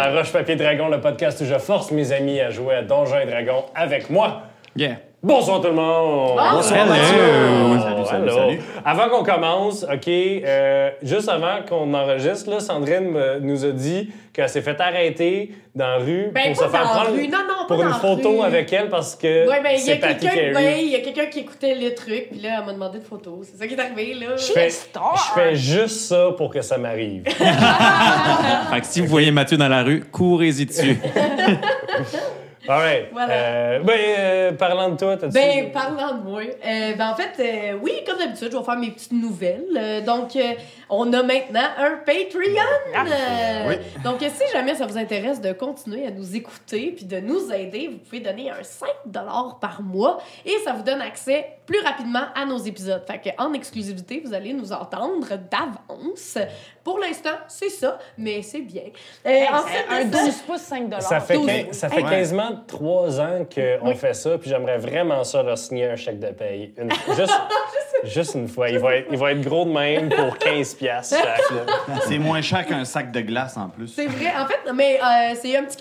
à Roche Papier Dragon, le podcast où je force mes amis à jouer à Donjons et Dragons avec moi. Yeah. Bonsoir tout le monde! Bonsoir Mathieu! Salut. Avant qu'on commence, OK, juste avant qu'on enregistre, là, Sandrine nous a dit qu'elle s'est fait arrêter dans la rue Ben, pour se faire prendre pour une photo avec elle parce que c'est Patty Carey. Il y a quelqu'un qui écoutait le truc, puis là, elle m'a demandé de photos. C'est ça qui est arrivé, là. Je fais juste ça pour que ça m'arrive. Fait que si vous voyez Mathieu dans la rue, courez-y dessus. All right. Voilà. Parlant de toi, t'as-tu... Parlant de moi, en fait, oui, comme d'habitude, je vais faire mes petites nouvelles. Donc, on a maintenant un Patreon. Oui. Donc, si jamais ça vous intéresse de continuer à nous écouter puis de nous aider, vous pouvez donner un 5 $ par mois et ça vous donne accès plus rapidement à nos épisodes. Fait que, en exclusivité, vous allez nous entendre d'avance. Pour l'instant, c'est ça, mais c'est bien. En fait, un 12 pouces, 5 $. Ça fait quasiment 3 ans qu'on fait ça, puis j'aimerais vraiment ça leur signer un chèque de paye. Juste une fois. Il va être gros de même pour 15$ chaque. Là. C'est moins cher qu'un sac de glace en plus. C'est vrai. En fait, mais c'est un petit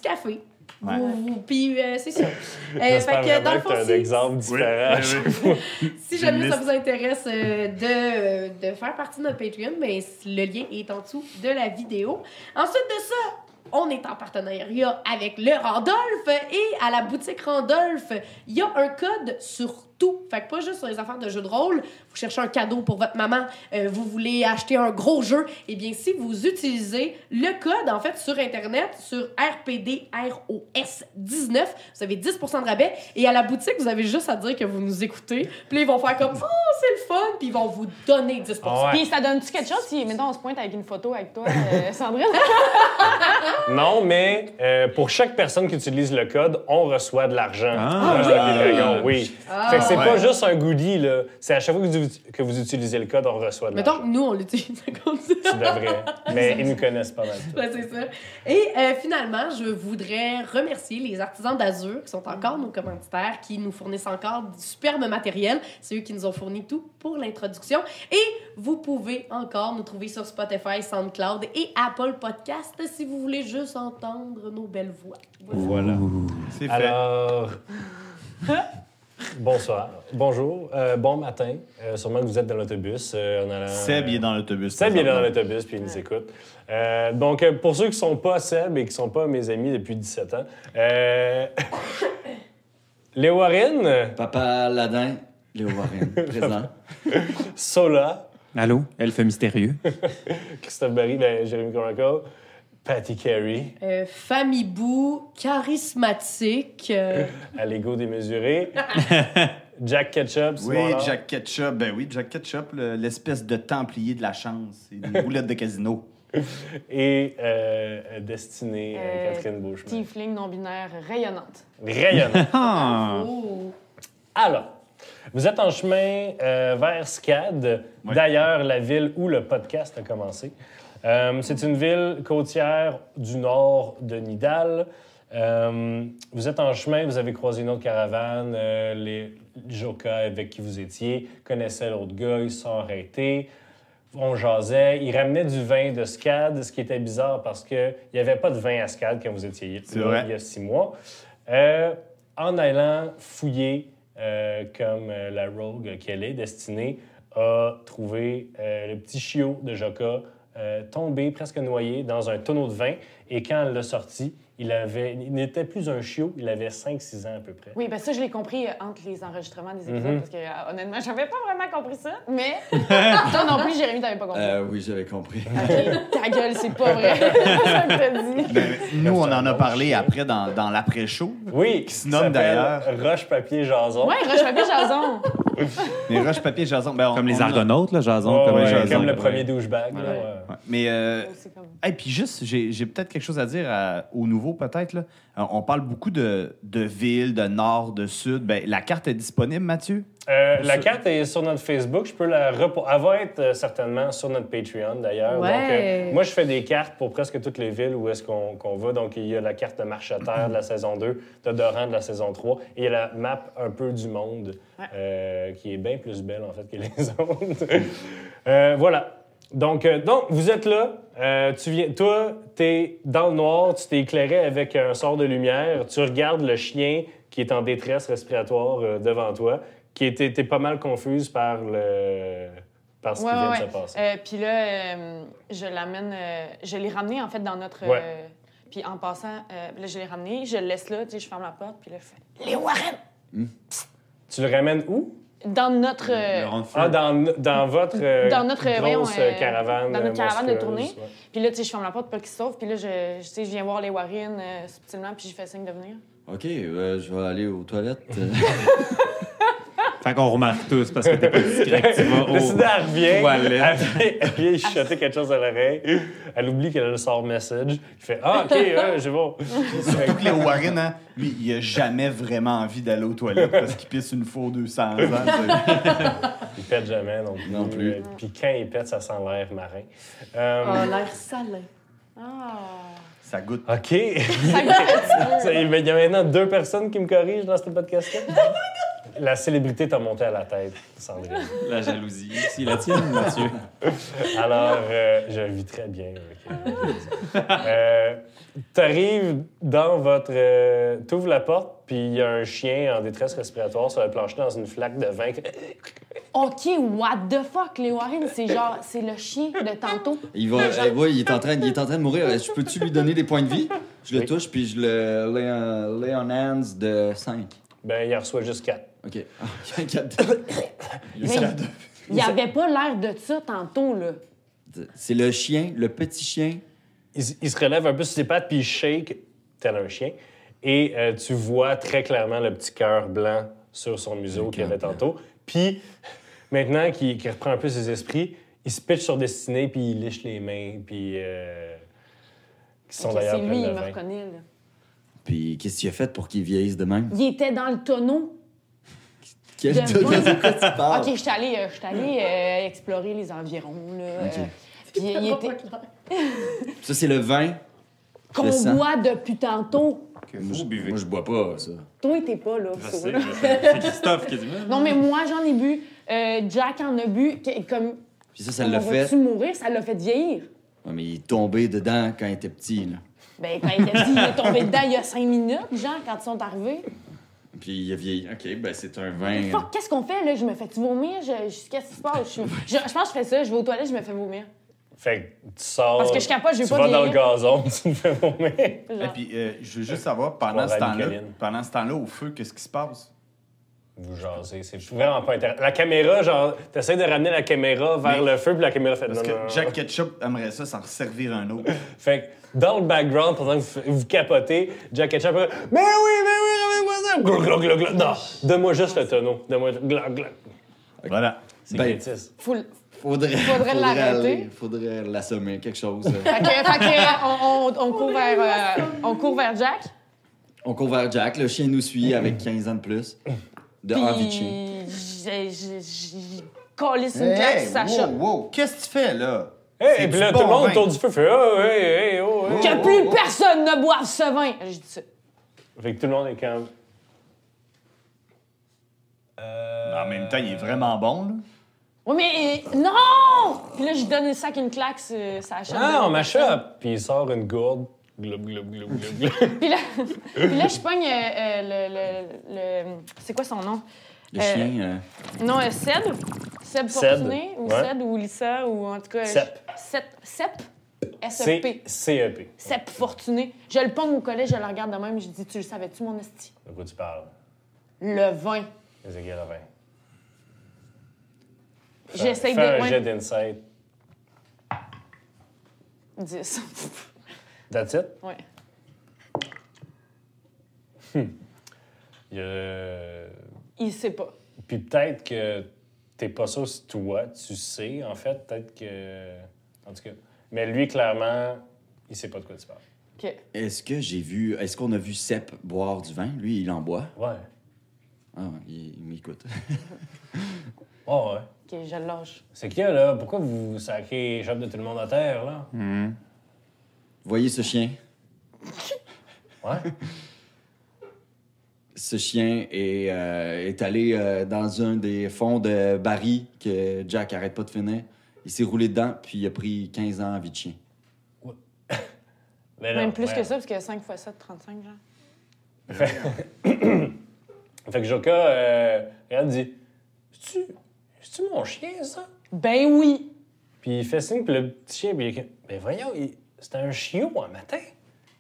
café. Ouais. Puis c'est ça. J'espère fait que dans le que fond, t'as un exemple différent. si jamais ça vous intéresse de faire partie de notre Patreon, ben, le lien est en dessous de la vidéo. Ensuite de ça, on est en partenariat avec le Randolph et à la boutique Randolph, il y a un code sur tout. Fait que pas juste sur les affaires de jeux de rôle. Vous cherchez un cadeau pour votre maman, vous voulez acheter un gros jeu. Eh bien, si vous utilisez le code, en fait, sur Internet, sur RPDROS19, vous avez 10% de rabais. Et à la boutique, vous avez juste à dire que vous nous écoutez. Puis là, ils vont faire comme « Oh, c'est le fun! » Puis ils vont vous donner 10%. Ah ouais. Puis ça donne-tu quelque chose si, mettons, on se pointe avec une photo avec toi, Sandrine? Non, mais pour chaque personne qui utilise le code, on reçoit de l'argent. Oui. Fait que c'est pas juste un goodie, là. C'est à chaque fois que vous utilisez le code, on reçoit de l'argent. Mettons que nous, on l'utilise comme ça. Tu devrais. Mais ils nous connaissent pas mal. Ouais, c'est ça. Et finalement, je voudrais remercier les artisans d'Azur qui sont encore nos commanditaires, qui nous fournissent encore du superbe matériel. C'est eux qui nous ont fourni tout pour l'introduction. Et vous pouvez encore nous trouver sur Spotify, SoundCloud et Apple Podcast si vous voulez juste entendre nos belles voix. Voilà. C'est fait. Alors... Bonsoir. Bonjour. Bon matin. Sûrement que vous êtes dans l'autobus. Seb, il est dans l'autobus. Seb, il est dans l'autobus, puis il nous écoute. Donc, pour ceux qui ne sont pas Seb et qui ne sont pas mes amis depuis 17 ans, Léo Warren. Papa Ladin, Léo Warren, présent. Sola. Allô, elfe mystérieux. Christophe Barry, Jérémy Chronicle. Patty Carey. Famille Bou, charismatique. À l'ego démesuré. Jack Ketchup. Oui, Jack Ketchup. Ben oui, Jack Ketchup, l'espèce de templier de la chance. C'est des roulettes de casino. Et Destinée, Catherine Beauchemin. Tiefling non-binaire rayonnante. Rayonnante. Oh. Alors, vous êtes en chemin vers SCAD, Oui. d'ailleurs la ville où le podcast a commencé. C'est une ville côtière du nord de Nidal. Vous êtes en chemin, vous avez croisé une autre caravane. Les Joka avec qui vous étiez connaissaient l'autre gars, ils se sont arrêtés. On jasait. Ils ramenaient du vin de SCAD, ce qui était bizarre parce qu'il n'y avait pas de vin à SCAD quand vous étiez là il y a 6 mois. En allant fouiller, comme la rogue qu'elle est, Destinée, a trouvé le petit chiot de Joka tombé, presque noyé, dans un tonneau de vin. Et quand elle l'a sorti, il n'était plus un chiot, il avait 5-6 ans à peu près. Oui, ben ça, je l'ai compris entre les enregistrements des épisodes, parce que honnêtement, j'avais pas vraiment compris ça, mais toi non plus, Jérémy, t'avais pas compris. Oui, j'avais compris. OK, ta gueule, c'est pas vrai. Ça me t'a dit. Nous, on en a parlé après dans l'après-show. Oui, qui se nomme d'ailleurs Roche, papier, jason. Ouais, roche, papier, jason. Les roches, papier, jason. Comme les Argonautes, là, jason. Ouais, comme les ouais, jasons. comme le premier douchebag. Voilà. là, ouais. Ouais. Mais, C'est comme... hey, puis juste, j'ai peut-être quelque chose à dire aux nouveaux, peut-être. Là. On parle beaucoup de villes, de nord, de sud. Ben, la carte est disponible, Mathieu? La carte est sur notre Facebook. Je peux elle va être certainement sur notre Patreon, d'ailleurs. Ouais. Donc, moi, je fais des cartes pour presque toutes les villes où est-ce qu'on va. Donc, il y a la carte de Marcheterre de la saison 2, de Doran de la saison 3, et il y a la map un peu du monde, qui est bien plus belle, en fait, que les autres. Voilà. Donc, vous êtes là. Toi, t'es dans le noir, tu t'es éclairé avec un sort de lumière. Tu regardes le chien qui est en détresse respiratoire devant toi, qui était pas mal confuse par ce qui vient de se passer. Puis là, je l'amène... je l'ai ramené, en fait, dans notre... Ouais. Puis en passant, là, je l'ai ramené, je le laisse là, tu sais, je ferme la porte, puis là, je fais... Les Warren! Tu le ramènes où? Dans notre... Dans votre dans notre grosse caravane. Dans notre caravane de monstrueuse, tournée. ouais. Puis là, tu sais, je ferme la porte pour qu'il se sauve. Puis là, je viens voir les Warren subtilement, puis je fais signe de venir. OK, je vais aller aux toilettes. Fait qu'on remarque tous parce que t'es pas discret. Tu vas Décidé, elle revient. toilettes. Elle vient chuchoter quelque chose à l'oreille. Elle oublie qu'elle a le sort message. Il fait OK, je vais. Surtout Léo Warren, hein, lui, il a jamais vraiment envie d'aller aux toilettes parce qu'il pisse une fois aux 200 ans. Il pète jamais non plus. Non plus. Puis quand il pète, ça sent l'air marin. Oh, l'air salin. Ah! Ça goûte. OK. Il y a maintenant 2 personnes qui me corrigent dans ce podcast-là. La célébrité t'a monté à la tête, Sandrine. La jalousie. Si la tienne, Mathieu. Alors, je vis très bien avec t'arrives dans votre... t'ouvres la porte, puis il y a un chien en détresse respiratoire sur le plancher dans une flaque de vin. OK, what the fuck? Les Warren, c'est genre... C'est le chien de tantôt. Il est en train de mourir. Je peux-tu lui donner des points de vie? Je le touche, puis je le lay on hands de 5. Ben, il en reçoit juste 4. OK. Il y a 4. Mais il avait pas l'air de ça tantôt, là. C'est le chien, le petit chien. Il se relève un peu sur ses pattes, puis il shake, tel un chien. Et tu vois très clairement le petit cœur blanc sur son museau qu'il avait tantôt. Puis, maintenant qu'il reprend un peu ses esprits, il se pitche sur Destinée, puis il liche les mains, puis... qui sont OK, d'ailleurs c'est lui, pleines de il me vin. reconnaît, là. Puis qu'est-ce qu'il a fait pour qu'il vieillisse de même? Il était dans le tonneau. Quel De tonneau de quoi tu parles? OK, j'étais allée explorer les environs, là. OK. Puis il était... Ça, c'est le vin. Qu'on Le sang. boit depuis tantôt. Que vous buvez. Moi, je bois pas, ça. Toi, t'es pas là. Je ça, sais, là. c'est Christophe qui dit Non, mais moi, j'en ai bu. Jack en a bu. Comme... Puis ça On l'a fait. va-tu mourir? Ça l'a fait vieillir. Ouais, mais il est tombé dedans quand il était petit, là. Ben, quand il était dit, il est tombé dedans il y a 5 minutes, genre, quand ils sont arrivés. Puis il a vieilli. OK, ben c'est un vin. Fuck, qu'est-ce qu'on fait, là? Je me fais-tu vomir? Qu'est-ce qui se passe? Je pense que je fais ça. Je vais aux toilettes, je me fais vomir. Fait que tu sors... Parce que je capote, je veux tu pas vas dans le vieillir. gazon, tu me fais vomir. Et Genre. puis, je veux juste savoir, pendant Soirée ce temps-là, Nicoline. au feu, qu'est-ce qui se passe? Vous jasez, c'est vraiment pas intéressant. La caméra, genre, t'essaies de ramener la caméra vers le feu, puis la caméra fait... Parce non, que non, non. Jack Ketchup aimerait ça s'en servir un autre. Fait que dans le background, pendant que vous capotez, Jack Ketchup... Mais oui, ramène-moi ça! Glou, glou, glou, glou. Non, donne-moi juste le tonneau. Donne-moi... Glou, glou. Voilà. C'est Ben, bêtise. Faudrait l'arrêter. aller, faudrait l'assommer, quelque chose. Fait que, on court vers Jack. On court vers Jack, le chien nous suit avec 15 ans de plus. De envie de chien. J'ai collé sur une claque sur sa shot. wow, qu'est-ce que tu fais, là? Hey, et puis là, du tout le bon monde vin. autour du feu fait « Oh, hey, oh, hey. Que plus personne ne boive ce vin. J'ai dit ça. Fait que tout le monde est comme... En même temps, il est vraiment bon, là. Oui, mais non! Puis là, je donne le sac une claque sur sa shot. Ah, on m'achoppe! Puis il sort une gourde. Glou, glou, glou, glou, glou. Puis là, je pogne le... C'est quoi son nom? Le chien. Non, Seb. Seb Seb, Fortuné, ou ouais. Seb, ou Lissa, ou en tout cas... Sep. Sep. S-E-P. C-E-P. Sep Fortuné. Je le pogne au collège, je le regarde de même, je dis, tu le savais-tu, mon esti? De quoi tu parles? Le vin. Ezekiel Levin. J'essaye Fais de... un jet d'insight. 10. That's it? Ouais. Il y a... Il sait pas. Puis peut-être que t'es pas sûr si toi, tu sais, en fait. Peut-être que... En tout cas. Mais lui, clairement, il sait pas de quoi tu parles. OK. Est-ce qu'on a vu Sepp boire du vin? Lui, il en boit. Ouais. Ah, il m'écoute. Oh, ouais. OK, je le lâche. C'est qu'il y a, là? Pourquoi vous sacrez les chopes de tout le monde à terre, là? Voyez ce chien? Ouais. Ce chien est allé dans un des fonds de barils que Jack arrête pas de finir. Il s'est roulé dedans, puis il a pris 15 ans à vie de chien. Mais non, Même plus ouais. que ça, parce que 5 x 7, 35, genre. Fait que Joka, regarde, dit C'est-tu mon chien, ça? Ben oui! Puis il fait signe, puis le petit chien, puis il est ben voyons, c'était un chiot un matin.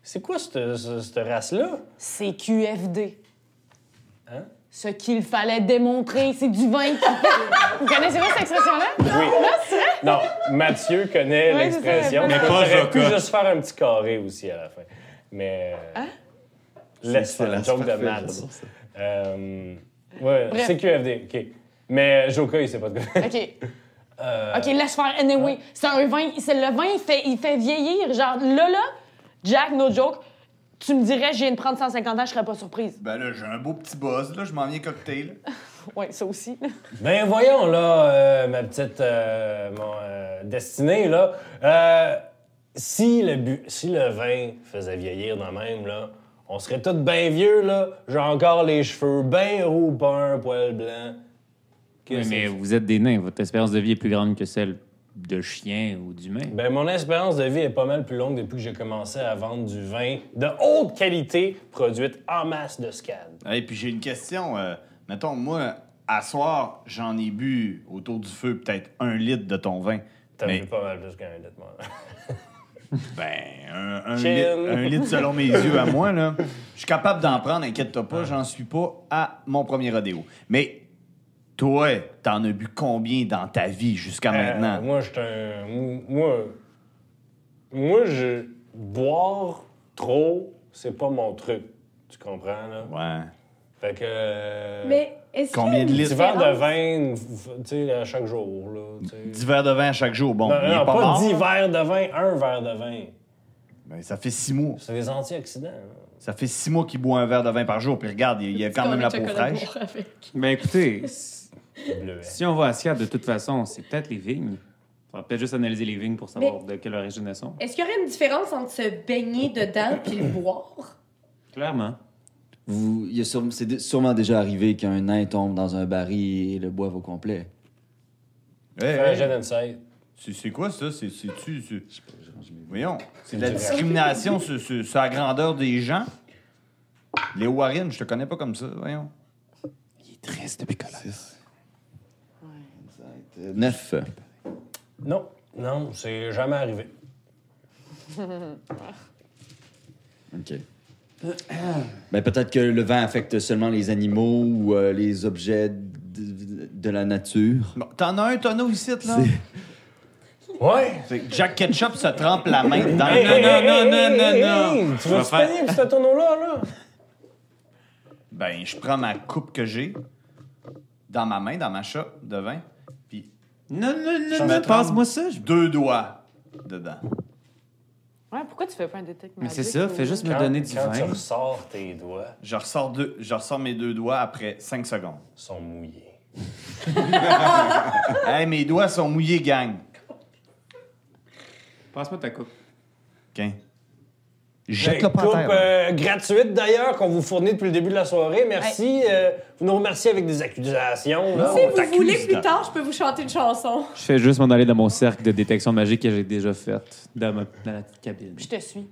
C'est quoi cette race-là? C'est QFD. Hein? Ce qu'il fallait démontrer, c'est du vin. Vous connaissez pas cette expression-là? Oui. Non, c'est vrai? Non, Mathieu connaît Ouais, l'expression. c'est ça, mais pas J'aurais pu Joka. juste faire un petit carré aussi à la fin. Mais. Hein? Laisse faire la joke de parfait, maths. j'adore ça. Ouais, Bref. c'est QFD, OK. Mais Joka, il sait pas de quoi. OK. OK, laisse faire. Anyway, c'est un vin. C'est le vin, il fait vieillir. Genre, là, Jack, no joke, tu me dirais, je viens de prendre 150 ans, je serais pas surprise. Ben là, j'ai un beau petit buzz, là, je m'en viens cocktail. Ouais, ça aussi. Ben voyons, là, ma petite destinée, là. Si le vin faisait vieillir dans même, là, on serait tous bien vieux, là. J'ai encore les cheveux bien roux, pas un poil blanc. Oui, Qu'est-ce mais que vous êtes des nains. Votre espérance de vie est plus grande que celle de chien ou d'humain. Ben, mon espérance de vie est pas mal plus longue depuis que j'ai commencé à vendre du vin de haute qualité produite en masse de SCAD. Et puis j'ai une question. Mettons, moi, à soir, j'en ai bu autour du feu peut-être 1 litre de ton vin. T'as Mais- vu pas mal plus qu'un litre, moi. Ben, un Chill. litre, 1 litre selon mes yeux à moi, là. Je suis capable d'en prendre, inquiète-toi pas, j'en suis pas à mon premier rodéo. Mais toi, t'en as bu combien dans ta vie jusqu'à maintenant? Moi, j'étais un. Moi, boire trop, c'est pas mon truc. Tu comprends, là? Ouais. Fait que. Mais est-ce Combien de qu'il y a une litres? Petit verre de différence? vin, tu sais, à chaque jour, là. tu sais. 10 verres de vin à chaque jour. Bon, Non, il est non, pas pas mort. 10 verres de vin, un verre de vin. Ben, ça fait 6 mois. C'est des antioxydants. Ça fait 6 mois qu'il boit un verre de vin par jour. Puis regarde, il y a quand même la peau Chocolat fraîche. noir avec. Ben écoutez, Bleuet. si on va à Seattle, de toute façon, c'est peut-être les vignes. On va peut-être juste analyser les vignes pour savoir de quelle origine elles sont. Est-ce qu'il y aurait une différence entre se baigner dedans puis le boire? Clairement. C'est sûrement déjà arrivé qu'un nain tombe dans un baril et le boive au complet. Hey, Fais un hey, jet d'insight. c'est quoi ça? C'est-tu... Voyons, c'est de la C'est du discrimination sur la grandeur des gens. Les Warren, je te connais pas comme ça, voyons. Il est triste depuis là. 9. Non, c'est jamais arrivé. OK. Ben, peut-être que le vent affecte seulement les animaux ou les objets de la nature. Bon, t'en as un tonneau ici, là? Ouais! C'est que Jack Ketchup se trempe la main dans Hey, le... hey, non, hey, non, hey, non, hey, non, hey, non. Tu Je vas-tu vais faire- payer pour ce tonneau-là, là? Ben, je prends ma coupe que j'ai dans ma main, dans ma shop de vin, puis Non, je me passe-moi ça. 2 doigts dedans. Ouais, pourquoi tu fais pas un détecte Mais c'est magique ça, ou- fais juste me Quand, donner du quand tu vin. ressors tes doigts, Je ressors mes 2 doigts après 5 secondes. ils sont mouillés. Hey, mes doigts sont mouillés, gang. Passe-moi ta coupe. OK. Jette-le pas à Coupe terre. là. gratuite, d'ailleurs, qu'on vous fournit depuis le début de la soirée. Merci. Vous nous remerciez avec des accusations. Là. Si on vous t'accuse, voulez, plus là. tard, je peux vous chanter une chanson. Je fais juste m'en aller dans mon cercle de détection magique que j'ai déjà fait dans la petite cabine. Puis je te suis.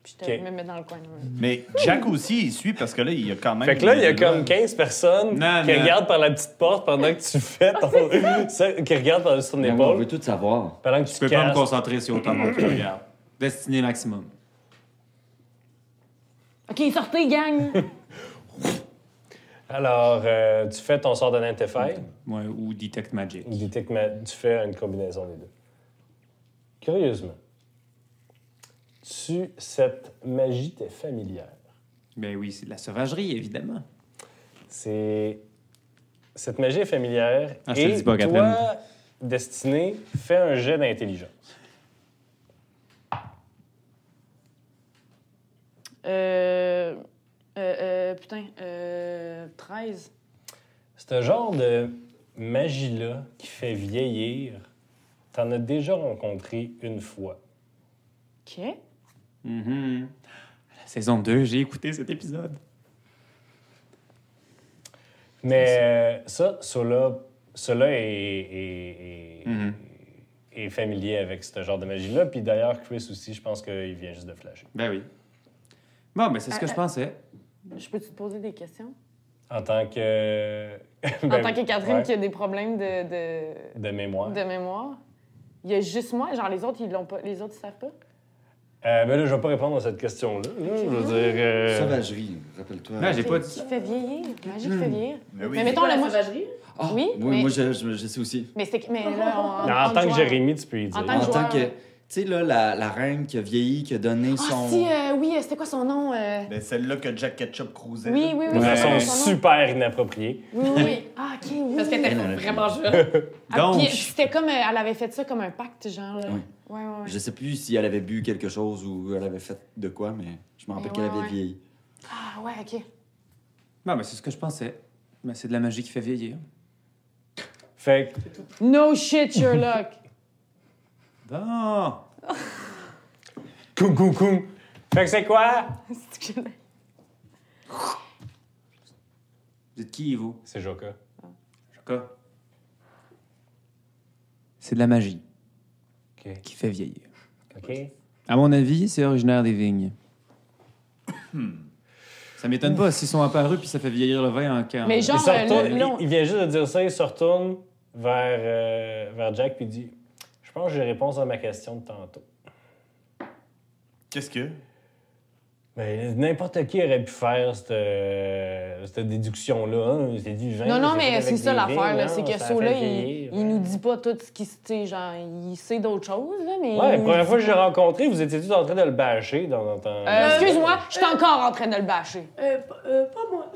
Puis je OK. me mets dans le coin. Mais Jack aussi, il suit parce que là, il y a quand même... Fait que là, il y a des doigts. comme 15 personnes Non, qui non. regardent par la petite porte pendant que tu fais ton... qui regardent par-dessus ton On épaule veut tout savoir. pendant que tu Je te peux pas me casses. concentrer sur autant de monde qui regarde. Destiné maximum. OK, sortez, gang! Alors, tu fais ton sort d'identify. Ouais, ou Detect Magic. Tu fais une combinaison des deux. Curieusement, cette magie t'est familière. Ben oui, c'est de la sauvagerie, évidemment. Cette magie est familière. Ah, je te et le dis pas, toi, Catherine. Destiné, fais un jet d'intelligence. Putain, 13. Ce genre de magie-là qui fait vieillir, t'en as déjà rencontré une fois. OK. Mhm. La saison 2, j'ai écouté cet épisode. Mais cela est Mhm. est familier avec ce genre de magie-là. Puis d'ailleurs, Chris aussi, je pense qu'il vient juste de flasher. Ben oui. Bon, ben c'est ce que je pensais. Je peux-tu te poser des questions? En tant que... En tant que Catherine ouais, qui a des problèmes de mémoire. mémoire, il y a juste moi, genre les autres, ils l'ont pas, les autres, ils savent pas? Ben là, je vais pas répondre à cette question-là. Là. Je veux dire... Sauvagerie, rappelle-toi. Non, j'ai pas Qui dit. fait vieillir, magie qui fait vieillir. Mais oui. Mais mettons, la là, moi, sauvagerie. Ah, Oui, oui, mais- moi, je sais aussi. mais là, En tant que joueur. Jérémy, tu peux y dire. En tant En que tant joueur, que, tu sais, là, la reine qui a vieilli, qui a donné Ah, son... si, oui, c'était quoi son nom? Ben, celle-là que Jack Ketchup cruisait. Oui, oui, oui. De Ouais. façon c'est son nom. super inappropriée. Oui, oui, oui. Ah, OK, oui. Parce qu'elle était Elle en a vraiment jeune. Ah, Donc- puis c'était comme, elle avait fait ça comme un pacte, genre. Là. Oui. Ouais, ouais, ouais. Je sais plus si elle avait bu quelque chose ou elle avait fait de quoi, mais je me rappelle Mais qu'elle ouais, avait ouais. vieilli. Ah, ouais, OK. Non, ben c'est ce que je pensais. Ben, c'est de la magie qui fait vieillir. Fait que... No shit, Sherlock. Bon. Coum. Fait que c'est quoi? Vous êtes qui, vous? C'est Joka. Joka. C'est de la magie OK. qui fait vieillir. OK. À mon avis, c'est originaire des vignes. Ça m'étonne pas s'ils sont apparus puis ça fait vieillir le vin en camp. Mais Il, genre, se retourne- là, il vient juste de dire ça, il se retourne vers Jack puis il dit « Je pense que j'ai réponse à ma question de tantôt. Qu'est-ce que? Ben, n'importe qui aurait pu faire cette déduction-là. Hein. C'est du vin. Non, non, c'est mais fait avec c'est ça des l'affaire, vignes, là. hein, C'est que ça ça-là, fait vieillir, il nous dit pas tout ce qu'il sait. Genre, il sait d'autres choses, là, mais. Ouais, la il première nous fois que dit j'ai pas. rencontré, vous étiez tous en train de le bâcher dans ton... Excuse-moi, je suis encore en train de le bâcher. Pas moi.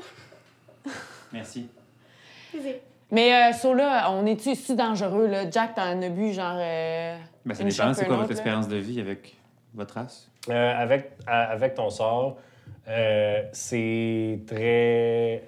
Merci. Excusez. Mais ça, là, on est-tu si dangereux, là? Jack, t'en as bu, genre. Ben, ça une dépend, shot c'est un quoi autre, votre là? expérience de vie avec votre race? Avec ton sort, c'est très...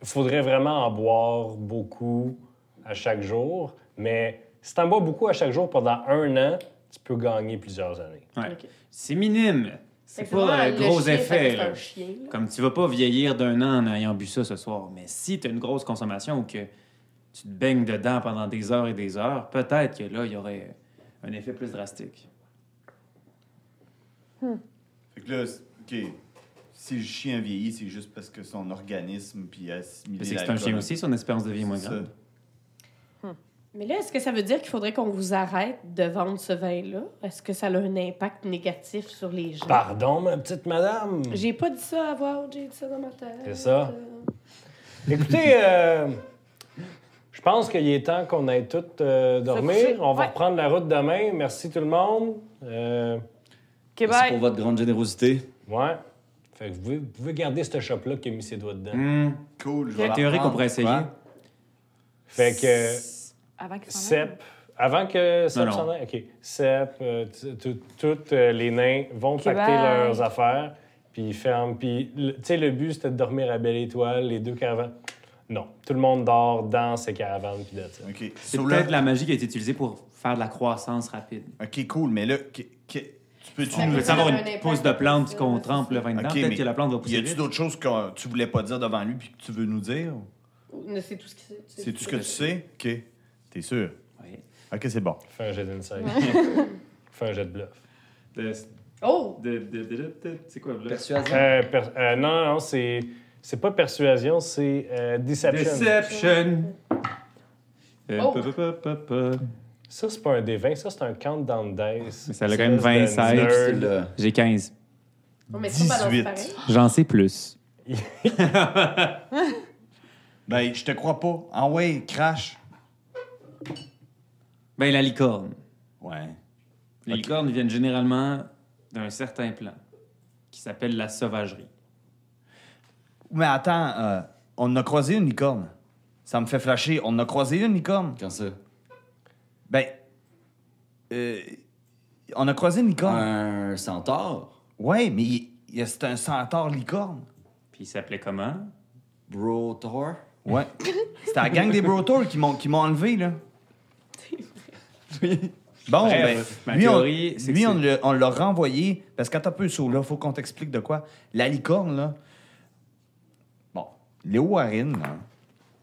faudrait vraiment en boire beaucoup à chaque jour, mais si t'en bois beaucoup à chaque jour pendant 1 an, tu peux gagner plusieurs années. Ouais. Ok. C'est minime. C'est Fait que pas un vraiment, gros le chien, effet. fait que là. C'est un chien. Là. Comme tu vas pas vieillir d'1 an en ayant bu ça ce soir. Mais si tu as une grosse consommation ou que tu te baignes dedans pendant des heures et des heures, peut-être que là, il y aurait un effet plus drastique. Fait que là, OK. Si le chien vieillit, c'est juste parce que son organisme puis assimilé Mais c'est que c'est un chien aussi, son espérance de vie est moins C'est grande. ça. Mais là, est-ce que ça veut dire qu'il faudrait qu'on vous arrête de vendre ce vin-là? Est-ce que ça a un impact négatif sur les gens? Pardon, ma petite madame? J'ai pas dit ça à voix haute, j'ai dit ça dans ma tête. C'est ça. Écoutez, je pense qu'il est temps qu'on aille tous dormir. coucher. On va Ouais. reprendre la route demain. Merci tout le monde. OK, Merci bye. pour votre grande générosité. Ouais. Fait que vous pouvez garder ce shop-là qui a mis ses doigts dedans. Cool. Je Il y a vais une la théorie qu'on prendre. pourrait essayer. Ouais. Fait que Avant qu'il s'en aille. Sep, avant que Sep Non, s'en non. aille, OK. Sep, tous les nains vont OK, pacter bye. leurs affaires, puis ils ferment. Puis, tu sais, le but, c'était de dormir à Belle Étoile, les 2 caravanes. Non, tout le monde dort dans ces caravanes, puis that's it. OK. C'est So, peut-être là- la magie qui a été utilisée pour faire de la croissance rapide. OK, cool. Mais là, tu peux-tu Ça Tu peut veux être avoir un une impact pousse de plante sur puis qu'on ça, trempe c'est le vin dedans? OK, Peut-être mais que la plante va Y pousser a-tu vite. d'autres choses que tu voulais pas dire devant lui puis que tu veux nous dire? Mais c'est tout ce qui C'est tout ce que tu sais? OK. T'es sûr? Oui. OK, c'est bon. Fais un jet d'insight. Fais un jet de bluff. Oh! C'est quoi, là? Persuasion. Non, c'est pas persuasion, c'est deception. Deception. Oh. Ça, c'est pas un D20, ça, c'est un countdown dice. Ça a quand même 27. C'est le- J'ai 15. Oh, mais c'est pas balance 18. pareil. J'en sais plus. Ben, je te crois pas. Ah ouais, crash. Ben, la licorne. Ouais. Les licornes viennent généralement d'un certain plan qui s'appelle la sauvagerie. Mais attends, on a croisé une licorne. Ça me fait flasher. On a croisé une licorne. Quand ça? Ben, on a croisé une licorne. Un centaure? Ouais, mais c'est un centaure licorne. Puis il s'appelait comment? Brotor? Ouais. C'était la gang des Brotours qui m'ont enlevé, là. Bon, Bref, ma ben, lui, théorie, c'est que on l'a renvoyé, parce qu'à un peu saut, là, faut qu'on t'explique de quoi. La licorne, là, bon, Léo Warren, là,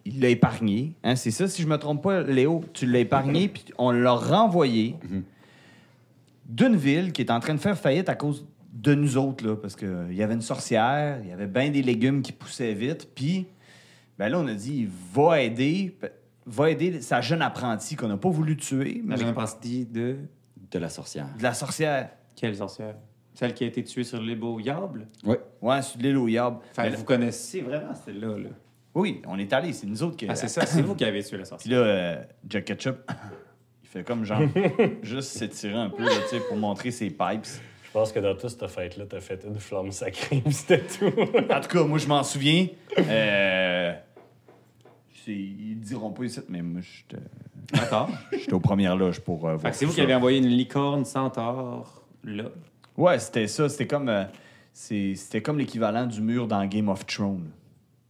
il l'a épargné. Hein, c'est ça, si je me trompe pas, Léo, tu l'as épargné, puis on l'a renvoyé d'une ville qui est en train de faire faillite à cause de nous autres, là, parce qu'il y avait une sorcière, il y avait bien des légumes qui poussaient vite, puis ben là, on a dit, va aider sa jeune apprentie qu'on n'a pas voulu tuer, mais La jeune apprentie de... De la sorcière. de la sorcière. Quelle sorcière? Celle qui a été tuée sur l'île au Yable? Oui. Ouais, sur l'île au Yab. Enfin, vous connaissez vraiment celle-là, là. Oui, on est allés, c'est nous autres qui... Ah, c'est ça, c'est vous qui avez tué la Puis sorcière. là, Jack Ketchup, il fait comme genre, juste s'étirer un peu, là, tu sais, pour montrer ses pipes. Je pense que dans toute cette fête-là, t'as fait une flamme sacrée, puis c'était tout. En tout cas, moi, je m'en souviens. Ils diront pas ici, mais moi, D'accord. j'étais aux premières loges pour voir Fait que c'est vous tout qui ça. avez envoyé une licorne centaure, là. Ouais, c'était ça. C'était comme l'équivalent du mur dans Game of Thrones.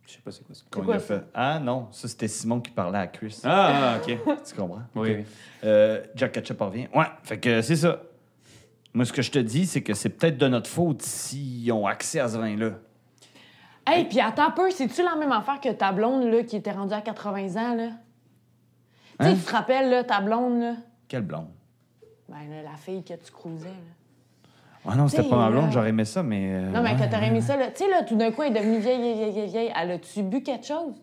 Je sais pas c'est quoi ça. Qu'on quoi, lui a fait. Ah non, ça, c'était Simon qui parlait à Chris. OK. Tu comprends? Oui, oui. Jack Ketchup revient. Ouais, fait que c'est ça. Moi, ce que je te dis, c'est que c'est peut-être de notre faute s'ils ont accès à ce vin-là. Hey, puis attends un peu, c'est-tu la même affaire que ta blonde, là, qui était rendue à 80 ans, là? Tu sais, tu te rappelles, là, ta blonde, là? Quelle blonde? Ben, là, la fille que tu cruisais, là. Ah non, c'était T'sais, pas ma blonde, là. j'aurais aimé ça, mais... Non, mais ouais. quand t'aurais aimé ça, là, tu sais, là, tout d'un coup, elle est devenue vieille. Elle a-tu bu quelque chose?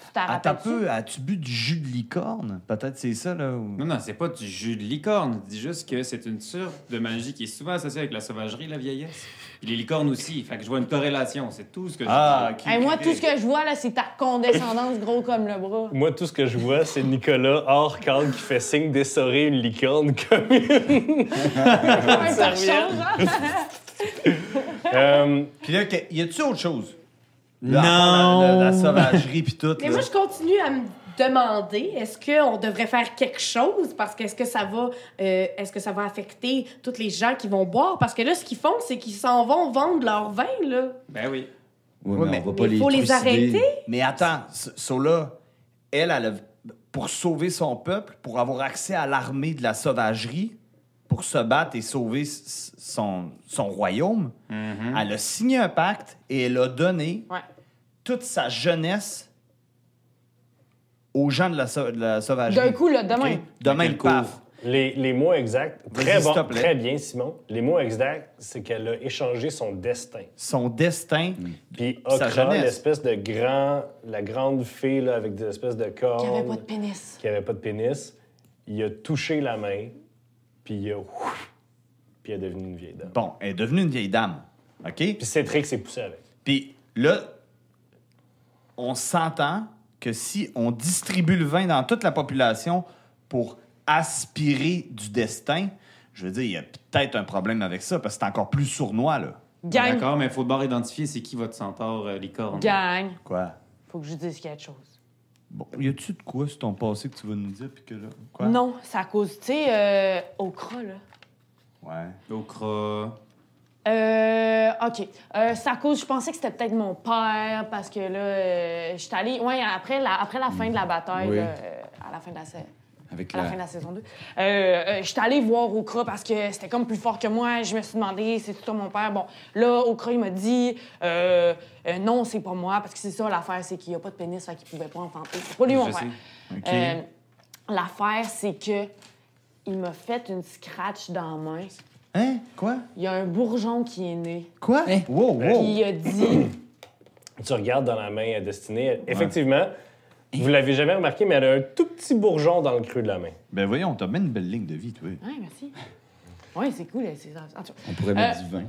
Tu t'en Attends un rappelles-tu? peu, as-tu bu du jus de licorne? Peut-être c'est ça, là? ou- Non, c'est pas du jus de licorne. Je dis juste que c'est une sorte de magie qui est souvent associée avec la sauvagerie, la vieillesse. Et les licornes aussi. Fait que je vois une corrélation. C'est tout ce que je dis. OK. Hey, moi, tout ce que je vois, là, c'est ta condescendance gros comme le bras. Moi, tout ce que je vois, c'est Nicolas hors cadre qui fait signe d'essorer une licorne comme une. Ouais, ça change, hein? Puis là, y a-tu autre chose? Non. À part la sauvagerie puis tout, Mais là. moi, je continue à me demander, est-ce qu'on devrait faire quelque chose? Parce que est-ce que ça va affecter tous les gens qui vont boire? Parce que là, ce qu'ils font, c'est qu'ils s'en vont vendre leur vin, là. Ben oui. Oui, Ouais, mais mais on va pas il faut les trucider. arrêter. Mais attends, là, elle a... Pour sauver son peuple, pour avoir accès à l'armée de la sauvagerie, pour se battre et sauver son royaume, elle a signé un pacte et elle a donné Ouais. toute sa jeunesse aux gens de la sauvagerie. D'un coup, là, demain. OK? Demain, Quel le paf. Les mots exacts, Vas-y, très s'il bon, te plaît. très bien, Simon. Les mots exacts, c'est qu'elle a échangé son destin. Son destin. Puis Sa Okra, jeunesse. l'espèce de la grande fée là, avec des espèces de cornes, Qui avait pas de pénis. qui avait pas de pénis, il a touché la main, puis il a... Puis elle est devenue une vieille dame. Bon, elle est devenue une vieille dame. OK? Puis Cétric s'est poussé avec. Puis là, on s'entend que si on distribue le vin dans toute la population pour aspirer du destin, je veux dire, il y a peut-être un problème avec ça parce que c'est encore plus sournois, là. Gang. D'accord, mais il faut d'abord identifier c'est qui votre centaure licorne. Gang. Quoi? Faut que je dise quelque chose. Bon, y a-tu de quoi sur ton passé que tu vas nous dire? Puis que là, quoi? Non, c'est à cause, tu sais, Okra, là. Ouais. Okra. OK. C'est à cause, je pensais que c'était peut-être mon père, parce que là, j'étais allée... Ouais, après la fin de la bataille, Oui. là, à la fin de la Avec à la fin de la saison 2. J'étais allée voir Okra parce que c'était comme plus fort que moi. Je me suis demandé, c'est toi mon père? Bon, là, Okra, il m'a dit, non, c'est pas moi, parce que c'est ça, l'affaire, c'est qu'il a pas de pénis, fait qu'il pouvait pas enfanter. C'est pas lui, mon Je père. sais. OK. L'affaire, c'est que il m'a fait une scratch dans la main. Hein? Quoi? Il y a un bourgeon qui est né. Quoi? Wow, Puis wow. il a dit... Tu regardes dans la main à Destinée, effectivement, vous l'avez jamais remarqué, mais elle a un tout petit bourgeon dans le creux de la main. Ben voyons, t'as même une belle ligne de vie, toi. Ouais, merci. Oui, c'est cool. En tout cas. On pourrait mettre du vin.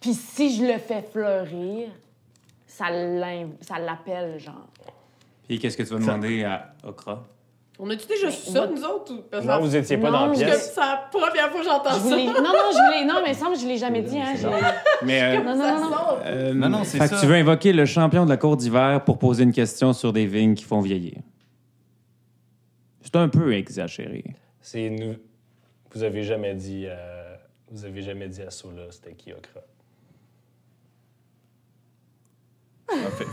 Puis si je le fais fleurir, ça l'appelle, genre. Puis qu'est-ce que tu vas demander à Okra? On a-tu déjà su ça, nous autres? Parce Non, vous étiez pas Non, dans la parce que pièce. c'est la première fois que j'entends Je ça. voulais... Non, mais il semble que je l'ai jamais dit, hein. Mais Non. Non, c'est fait ça. que tu veux invoquer le champion de la cour d'hiver pour poser une question sur des vignes qui font vieillir. C'est un peu exagéré. C'est nous. Vous avez jamais dit à Sola c'était qui Okra.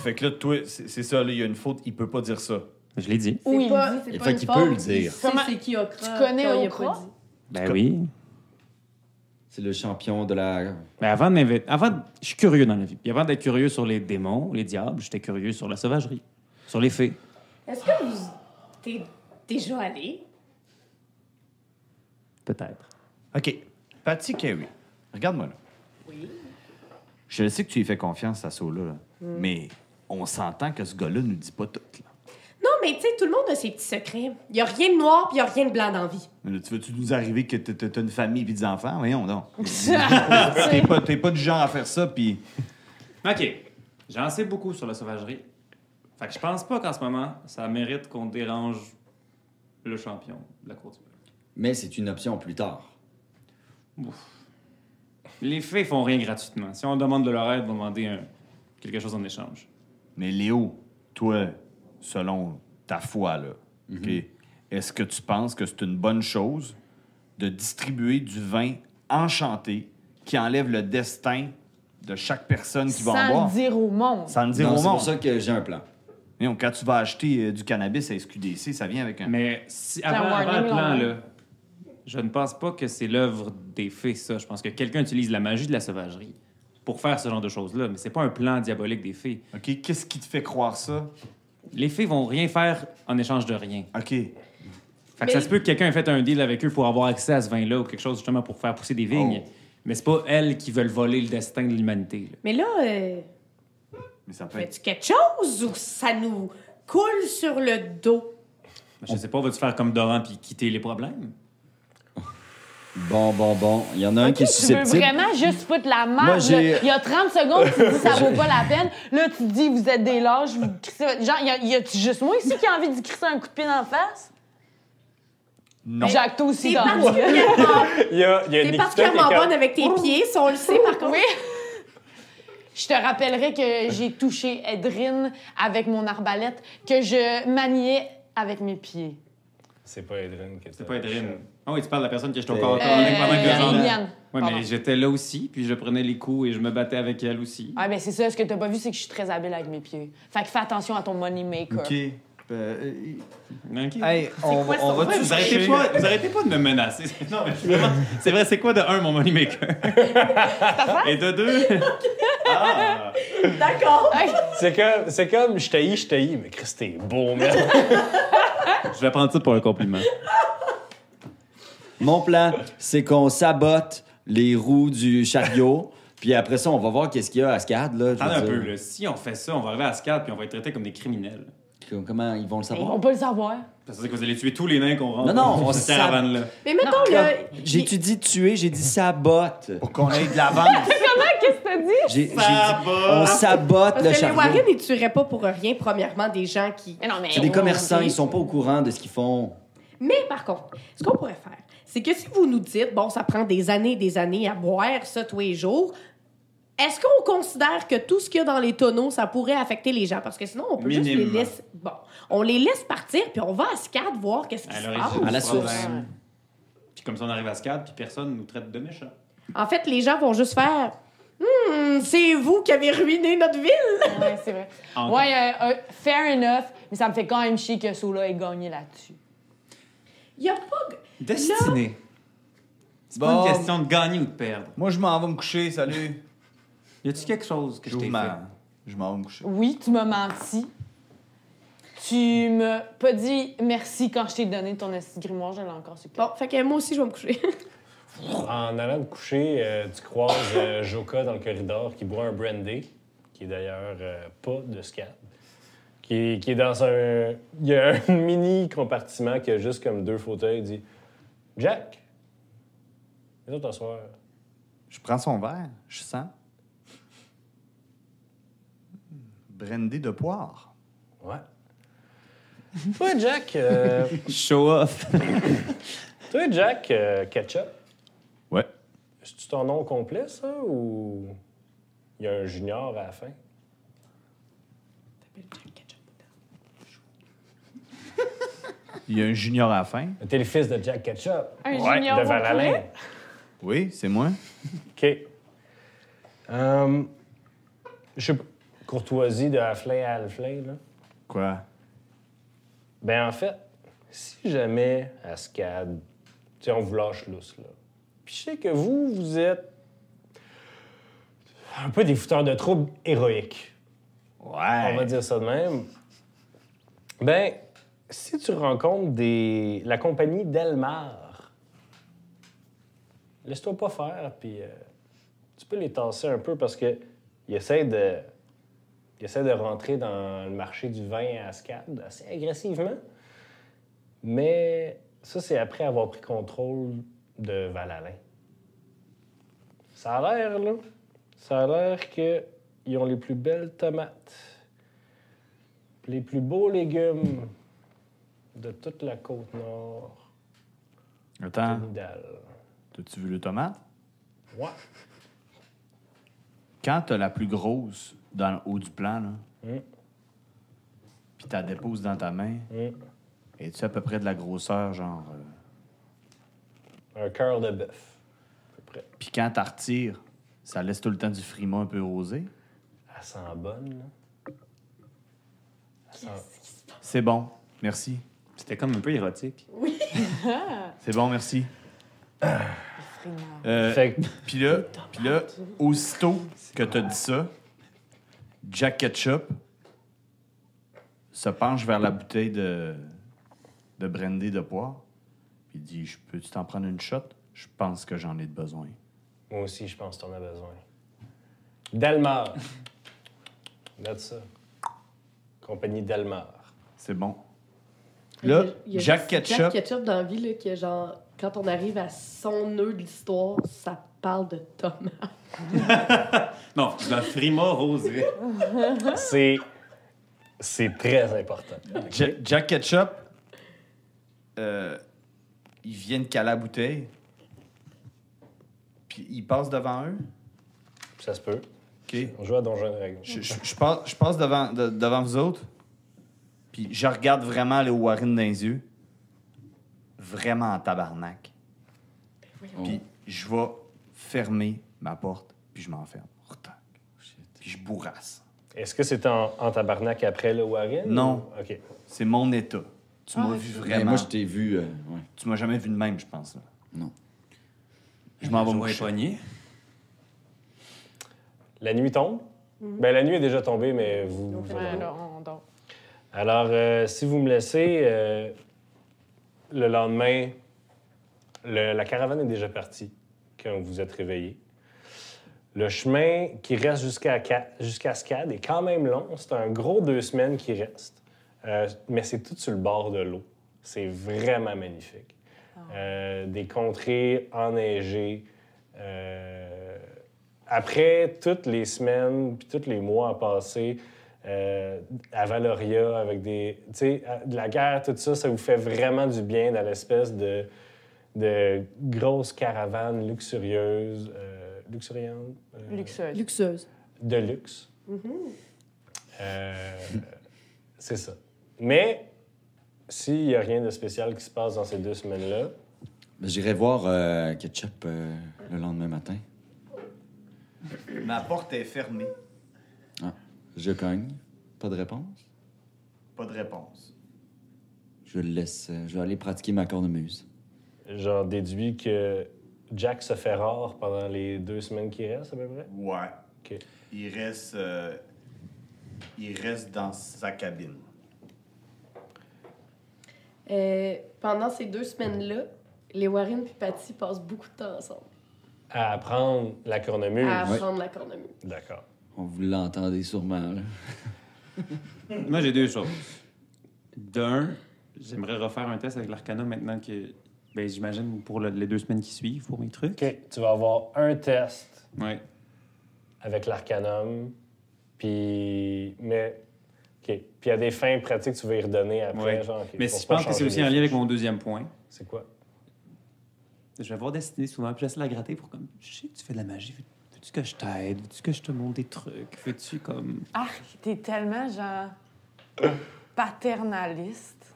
Fait que là, toi, c'est ça, là, il y a une faute, il peut pas dire ça. Je l'ai dit. Oui, C'est il pas, dit. c'est Il pas fait une qu'il peut le faute, dire. il sait Comment- c'est qui Okra. Tu connais quand il a Okra? pas dit. Ben oui. C'est le champion de la... Mais je suis curieux dans la vie. Puis avant d'être curieux sur les démons, les diables, j'étais curieux sur la sauvagerie, sur les fées. Est-ce que vous t'es déjà allé? Peut-être. OK. Patty Carey, regarde-moi là. Oui. Je sais que tu lui fais confiance à Sola, là. Mais on s'entend que ce gars-là nous dit pas tout, là. Non, mais tu sais, tout le monde a ses petits secrets. Il y a rien de noir puis il y a rien de blanc dans la vie. Mais là, tu veux-tu nous arriver que t'as une famille et des enfants? Voyons donc. T'es pas du genre à faire ça, puis... OK. J'en sais beaucoup sur la sauvagerie. Fait que je pense pas qu'en ce moment, ça mérite qu'on dérange le champion de la cour du peuple. Mais c'est une option plus tard. Les fées font rien gratuitement. Si on demande de leur aide, on va demander quelque chose en échange. Mais Léo, toi, selon ta foi, là, OK, est-ce que tu penses que c'est une bonne chose de distribuer du vin enchanté qui enlève le destin de chaque personne qui va en Sans boire? le dire au monde. Sans le dire Non, au c'est monde. pour ça que j'ai un plan. Voyons, quand tu vas acheter du cannabis à SQDC, ça vient avec un... Mais si, un avant warning le plan, long. là, je ne pense pas que c'est l'œuvre des fées, ça. Je pense que quelqu'un utilise la magie de la sauvagerie pour faire ce genre de choses-là. Mais c'est pas un plan diabolique des fées. OK, qu'est-ce qui te fait croire ça? Les fées vont rien faire en échange de rien. OK. Fait que Mais- ça se peut que quelqu'un ait fait un deal avec eux pour avoir accès à ce vin-là ou quelque chose justement pour faire pousser des vignes. Mais c'est pas elles qui veulent voler le destin de l'humanité, là. Mais là, Mais ça peut être... fais-tu quelque chose ou ça nous coule sur le dos? Je sais pas, vas-tu faire comme Doran puis quitter les problèmes? Bon. Il y en a un qui est Tu veux susceptible. vraiment juste foutre la Moi, merde? j'ai- là? Il y a 30 secondes, tu dis ça vaut pas la peine. Là, tu dis vous êtes des lâches. Vous crissez votre- Genre, y a-tu juste moi ici qui a envie de crisser un coup de pied dans la face? Non. Jacques, toi aussi T'es dans le particulièrement, Il y a t'es Nikita particulièrement qui est bonne avec tes pieds, ça on le sait par contre. Oui. Je te rappellerai que j'ai touché Edrine avec mon arbalète, que je maniais avec mes pieds. C'est pas Edrine que C'est pas Edrine. Ah oui, tu parles de la personne qui j'étais au Euh, corps à corps avec pendant que j'en ai. Liliane. Ouais, Pardon. mais j'étais là aussi, puis je prenais les coups et je me battais avec elle aussi. Ah, ben c'est ça. Ce que t'as pas vu, c'est que je suis très habile avec mes pieds. Fait que fais attention à ton money maker. OK. OK. Hey, on quoi va son va-tu vrai? Vous arrêtez pas de me menacer. Non, mais vraiment, c'est vrai, c'est quoi de un, mon money maker? Et de deux... Ah! D'accord. C'est comme je t'haïs, mais Chris, t'es beau, merde. Je vais prendre ça pour un compliment. Mon plan, c'est qu'on sabote les roues du chariot. Puis après ça, on va voir qu'est-ce qu'il y a à Scad. Là, je veux Attends un dire. peu, là. Si on fait ça, on va arriver à Scad puis on va être traités comme des criminels. Comment ils vont le Ils savoir? vont pas le savoir. Ça veut dire que vous allez tuer tous les nains qu'on rentre Non, on dans cette caravane-là. Mais mettons là. J'ai-tu dit tuer? J'ai dit sabote. Pour qu'on ait de l'avance. Qu'est-ce que t'as dit? J'ai dit, on sabote Parce le que les chariot. Warren, ils tueraient pas pour rien, premièrement, des gens qui. Mais non, mais. C'est des commerçants, ils sont pas au courant de ce qu'ils font. Mais par contre, ce qu'on pourrait faire, c'est que si vous nous dites, bon, ça prend des années à boire ça tous les jours, est-ce qu'on considère que tout ce qu'il y a dans les tonneaux, ça pourrait affecter les gens? Parce que sinon, on peut juste les Minimum. laisser. Bon, on les laisse partir, puis on va à Scad voir qu'est-ce qui se passe. À la du source. problème. Puis comme ça, on arrive à Scad, puis personne nous traite de méchants. En fait, les gens vont juste faire c'est vous qui avez ruiné notre ville! Ouais, c'est vrai. Encore. Ouais, fair enough, mais ça me fait quand même chier que Sola ait gagné là-dessus. Il y a pas. Destinée. C'est pas Bon. une question de gagner ou de perdre. Moi, je m'en vais me coucher. Salut. Y a-tu quelque chose que je t'ai fait? Je m'en vais me coucher. Oui, tu m'as menti. Tu m'as pas dit merci quand je t'ai donné ton esti de grimoire, je l'ai encore su. Bon, fait que moi aussi, je vais me coucher. En allant te coucher, tu croises Joka dans le corridor qui boit un brandy, qui est d'ailleurs pas de Scad, qui est dans un... Il y a un mini compartiment qui a juste comme 2 fauteuils. Il dit « Jack, viens t'asseoir. Je prends son verre. Je sens. Brandy de poire. » Ouais. Toi, Jack... Show off. Toi, Jack, Ketchup, Ouais. c'est-tu ton nom complet, ça, ou il y a un junior à la fin? Il y a un junior à la fin. T'es le fils de Jack Ketchup. Un junior de au Val-Alain. poulet? Oui, c'est moi. OK. Je sais pas, courtoisie de Halflin à Halflin, là. Quoi? Ben, en fait, si jamais à Scad, tu sais, on vous lâche lousse, là, Puis je sais que vous êtes un peu des fouteurs de troubles héroïques. Ouais. On va dire ça de même. Ben, si tu rencontres la compagnie Delmar, laisse-toi pas faire, puis tu peux les tasser un peu parce que ils essaient de rentrer dans le marché du vin à Ascad assez agressivement. Mais ça, c'est après avoir pris contrôle de Val-Alain. Ça a l'air, là. Ça a l'air qu'ils ont les plus belles tomates, les plus beaux légumes de toute la côte nord Attends, de Nidal. t'as-tu vu le tomate? Ouais. Quand t'as la plus grosse dans le haut du plan, là, Mm. puis t'as déposes dans ta main, Mm. es-tu à peu près de la grosseur, genre... Un cœur de bœuf, à peu près. Puis quand t'as retires, ça laisse tout le temps du frima un peu rosé? Elle sent bonne, là. Elle sent... C'est bon, merci. C'était comme un peu érotique. C'est bon, merci. Frimard. Fait que Puis là, aussitôt que t'as dit ça, Jack Ketchup se penche vers la bouteille de brandy de poire, puis il dit « Peux-tu t'en prendre une shot? Je pense que j'en ai de besoin. moi aussi, je pense que t'en as besoin. Delmar. Note ça. Compagnie Delmar. » C'est bon. Là, Il y a Jack juste Ketchup, Jack Ketchup dans la vie, là, que genre, quand on arrive à son nœud de l'histoire, ça parle de tomates. Non, la frima rosée. C'est très important. Jack Ketchup, il vient de caler la bouteille, puis il passe devant eux. Ça se peut. OK. On joue à Donjons et Dragons. Je passe devant vous autres, puis je regarde vraiment le Warren dans les yeux. Vraiment en tabarnak. Puis je vais fermer ma porte, puis je m'enferme. Puis je bourrasse. Est-ce que c'était en tabarnak après le Warren? Non. ou- OK. C'est mon état. Tu m'as vu Ben, vraiment. moi, je t'ai vu. Ouais. Tu m'as jamais vu de même, je pense. Là. Non. Je m'en vais me Joie coucher. poignée. La nuit tombe? Ben, la nuit est déjà tombée, mais vous... Ouais, là, on dort. Alors, si vous me laissez, le lendemain, la caravane est déjà partie quand vous êtes réveillés. Le chemin qui reste jusqu'à Scad est quand même long. C'est un gros 2 semaines qui reste. Mais c'est tout sur le bord de l'eau. C'est vraiment magnifique. Des contrées enneigées. Après toutes les semaines puis tous les mois à passer à Valoria avec de la guerre, tout ça, ça vous fait vraiment du bien dans l'espèce de grosses caravanes luxurieuses, luxuriantes, Luxueuse. Luxueuse. de luxe. C'est ça. Mais s'il n'y a rien de spécial qui se passe dans ces 2 semaines-là, Ben, j'irai voir Ketchup le lendemain matin. Ma porte est fermée. Je cogne. Pas de réponse. Pas de réponse. Je le laisse. Je vais aller pratiquer ma cornemuse. j'en déduis que Jack se fait rare pendant les 2 semaines qui restent, à peu près. Ouais. OK. Il reste dans sa cabine. Pendant ces 2 semaines-là, les Warren et Patty passent beaucoup de temps ensemble À apprendre la cornemuse. à apprendre la cornemuse. D'accord. Vous l'entendez sûrement, là. Moi, j'ai 2 choses. D'un, j'aimerais refaire un test avec l'Arcana maintenant que, ben, j'imagine, pour les 2 semaines qui suivent, pour mes trucs. OK. Tu vas avoir un test Ouais. avec l'Arcanum, puis... Mais... OK. Puis il y a des fins pratiques que tu vas y redonner après, Ouais. genre... OK, Mais pour je pas pense que c'est changer aussi les en lien avec fiches. mon 2e point. C'est quoi? Je vais voir Destinée souvent, puis j'essaie de la gratter pour comme... Je sais que tu fais de la magie. Veux-tu que je t'aide? Veux-tu que je te montre des trucs? Veux-tu comme... Ah, t'es tellement, genre, paternaliste.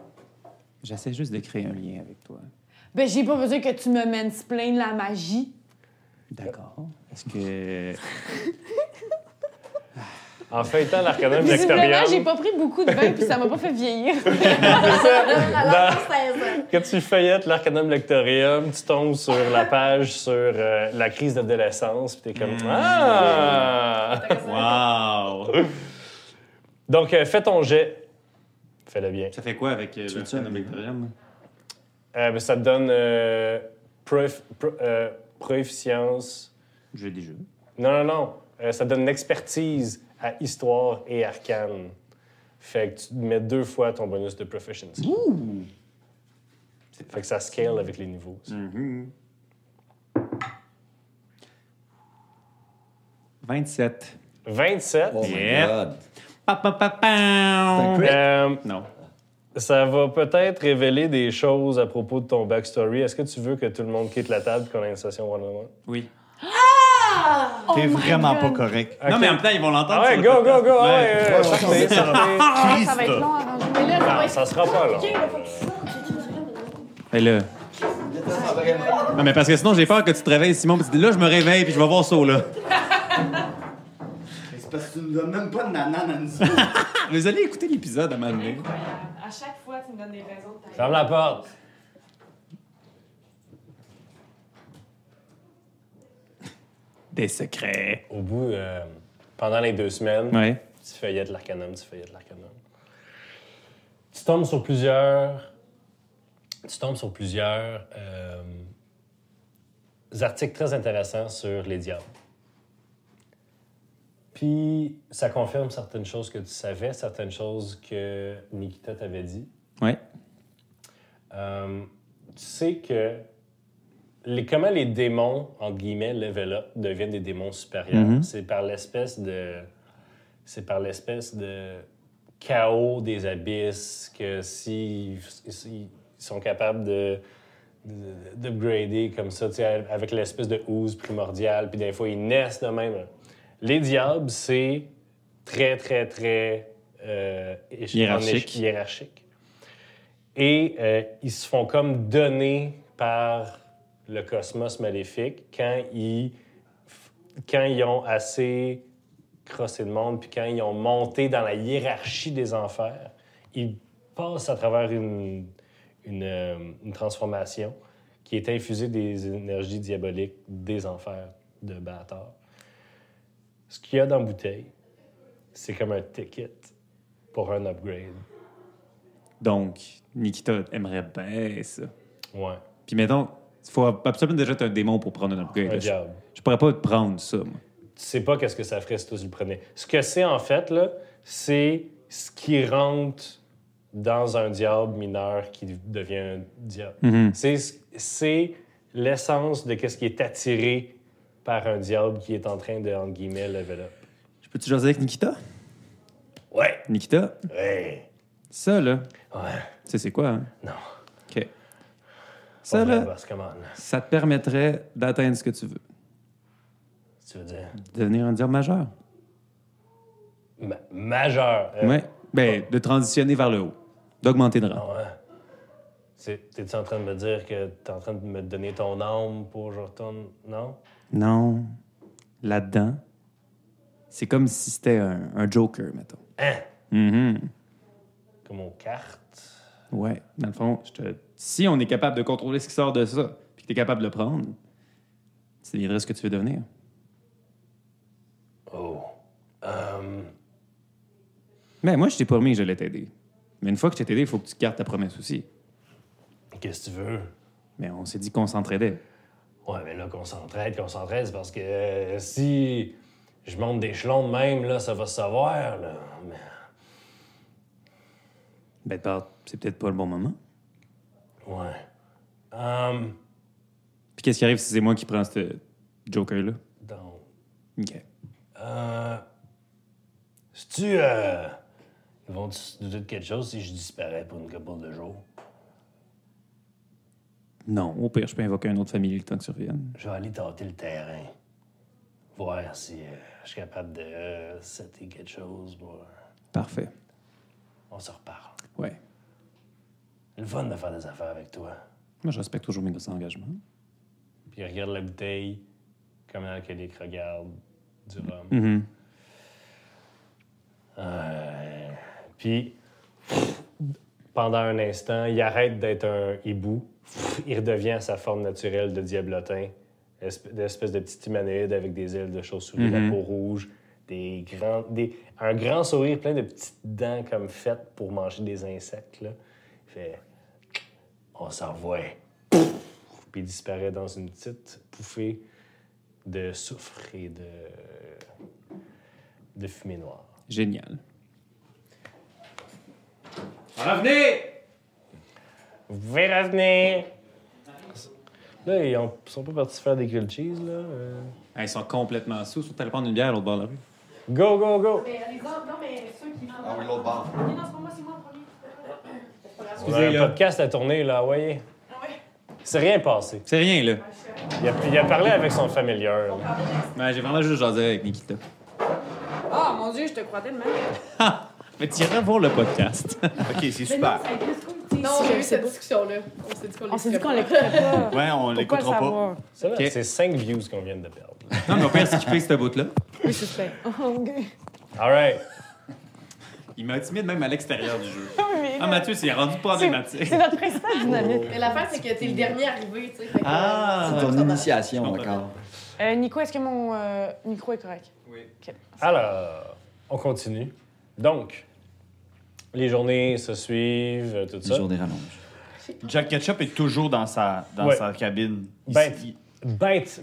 J'essaie juste de créer un lien avec toi. Ben, j'ai pas besoin que tu me mansplaines la magie. D'accord. Est-ce que... En feuilletant l'Arcanum Visiblement, Lectorium... j'ai pas pris beaucoup de vin puis ça m'a pas fait vieillir. Alors, 16 ans. Quand tu feuillettes l'Arcanum Lectorium, tu tombes sur la page sur la crise d'adolescence, puis t'es comme « Ah! » Wow! Donc, fais ton jet. Fais-le bien. Ça fait quoi avec le veux-tu un Lectorium? Ben, ça te donne proficience. J'ai déjà. Non. Ça te donne une expertise à histoire et arcane. Fait que tu mets 2 fois ton bonus de proficiency. Ouh! Fait que ça scale avec les niveaux. aussi. 27. 27. Oh my Yeah. God. Pa, pa, pa, pa. Non. Ça va peut-être révéler des choses à propos de ton backstory. Est-ce que tu veux que tout le monde quitte la table et qu'on ait une session one-on-one? Oui. T'es my vraiment God. pas correct. Non, mais en même temps, ils vont l'entendre. Ah ouais, sur le go, podcast. go, go! Ouais. Ouais, sortez, sortez. Ah, ça va être long à ranger. Mais là, ça va Non, être... ça sera pas long. OK, là, faut que tu sortes. Et là. Non, mais parce que sinon, j'ai peur que tu te réveilles, Simon, puis tu dis là, je me réveille, puis je vais voir ça, là. C'est parce que tu nous donnes même pas de nanan à nous. Vous allez écouter l'épisode à un moment donné. À chaque fois, tu me donnes des raisons de Ferme la porte. Des secrets. Au bout, pendant les 2 semaines, Ouais. tu feuillettes l'Arcanum. Tu tombes sur plusieurs articles très intéressants sur les diables. Puis, ça confirme certaines choses que tu savais, certaines choses que Nikita t'avait dit. Ouais. Tu sais que comment les démons, entre guillemets, level up, deviennent des démons supérieurs. Mhm. C'est par l'espèce de chaos des abysses que s'ils sont capables d'upgrader comme ça, tu sais, avec l'espèce de ooze primordiale, puis des fois, ils naissent de même. Les diables, c'est très, très, très hiérarchique. Et ils se font comme donner par le cosmos maléfique quand ils ont assez crossé le monde, puis quand ils ont monté dans la hiérarchie des enfers, ils passent à travers une transformation qui est infusée des énergies diaboliques des enfers de Baatar. Ce qu'il y a dans la bouteille, c'est comme un ticket pour un upgrade. Donc, Nikita aimerait bien ça. Ouais, Puis mettons, il faut absolument déjà être un démon pour prendre un upgrade. un là. diable. Je pourrais pas te prendre ça, moi. Tu sais pas qu'est-ce que ça ferait si tu le prenais. Ce que c'est, en fait, là, c'est ce qui rentre dans un diable mineur qui devient un diable. Mhm. C'est l'essence de qu'est-ce qui est attiré par un diable qui est en train de, entre guillemets, level up. Je peux-tu jaser avec Nikita? Ouais! Nikita, Ouais! ça, là, Ouais! tu sais c'est quoi, hein? Non. OK. Ça, Pas vrai, là, boss, come on. ça te permettrait d'atteindre ce que tu veux. Tu veux dire? Devenir un diable majeur. Majeur. Ouais. Ben, de transitionner vers le haut. D'augmenter de rang. Ah ouais. T'es-tu en train de me dire que t'es en train de me donner ton âme pour que je retourne? Non? Non. Là-dedans, c'est comme si c'était un Joker, mettons. Hein? Mhm. Comme aux cartes? Ouais. Dans le fond, si on est capable de contrôler ce qui sort de ça, puis que tu es capable de le prendre, tu deviendrais ce que tu veux devenir. Oh. Mais moi, je t'ai promis que j'allais t'aider. Mais une fois que je t'ai aidé, il faut que tu gardes ta promesse aussi. Qu'est-ce que tu veux? Mais on s'est dit qu'on s'entraidait. Ouais, mais là, qu'on s'entraide, c'est parce que si je monte d'échelon de même, là, ça va se savoir, là. Mais... Ben, c'est peut-être pas le bon moment. Ouais. Puis qu'est-ce qui arrive si c'est moi qui prends ce Joker-là? Donc... OK. Si-tu... Ils vont se douter de quelque chose si je disparais pour une couple de jours? Non, au pire, je peux invoquer une autre famille le temps que tu reviennes. Je vais aller tâter le terrain. Voir si je suis capable de setter quelque chose. Parfait. On se reparle. Ouais. Le fun de faire des affaires avec toi. Moi, je respecte toujours mes engagements. Puis il regarde la bouteille comme Alcoolique regarde du rhum. Mhm. Puis, pendant un instant, il arrête d'être un hibou. Il redevient à sa forme naturelle de diablotin, d'espèce de petit humanoïde avec des ailes de chauve-souris, la peau rouge, un grand sourire plein de petites dents comme faites pour manger des insectes. Là. Il fait « On s'en revoit. » Puis il disparaît dans une petite pouffée de soufre et de fumée noire. Génial. Revenez! Vous pouvez revenir! Là, ils sont pas partis faire des grilled cheese, là. Ah, ils sont complètement sous. Ils sont allés prendre une bière à l'autre bord de la rue. Go, go, go! Mais les autres, non, mais ceux qui... Ah oui, l'autre bord. Non, c'est pas moi, c'est moi en premier. C'est pas grave. On a un là. podcast à tourner, là, voyez. Ah ouais. C'est rien passé. C'est rien, là. Il a parlé avec son familier. là. Ben, j'ai vraiment juste jasé avec Nikita. Ah, mon Dieu, je te crois tellement. Mais tu irais voir le podcast. OK, c'est Mais super. non, ça a été cool. Non, on a eu cette discussion-là. On s'est dit qu'on On s'est dit qu'on l'écouterait l'écouterait pas. Ouais, on Pourquoi l'écoutera pas. savoir? C'est vrai, Ok. c'est 5 views qu'on vient de perdre. Non, mais au pire, skipper cette bout-là. Oui, c'est fait. OK. All right. Il m'intimide même à l'extérieur du jeu. Mais Ah, Mathieu, c'est rendu problématique. c'est notre principale dynamique. Mais l'affaire, c'est que t'es le dernier arrivé, tu sais. fait que, C'est ça ton va. initiation Je comprends. encore. Nico, est-ce que mon micro est correct? Oui. Alors, on continue. Donc, les journées se suivent, tout Les ça. journées rallongent. Jack Ketchup est toujours dans sa Ouais. cabine. Bête. Il Bête.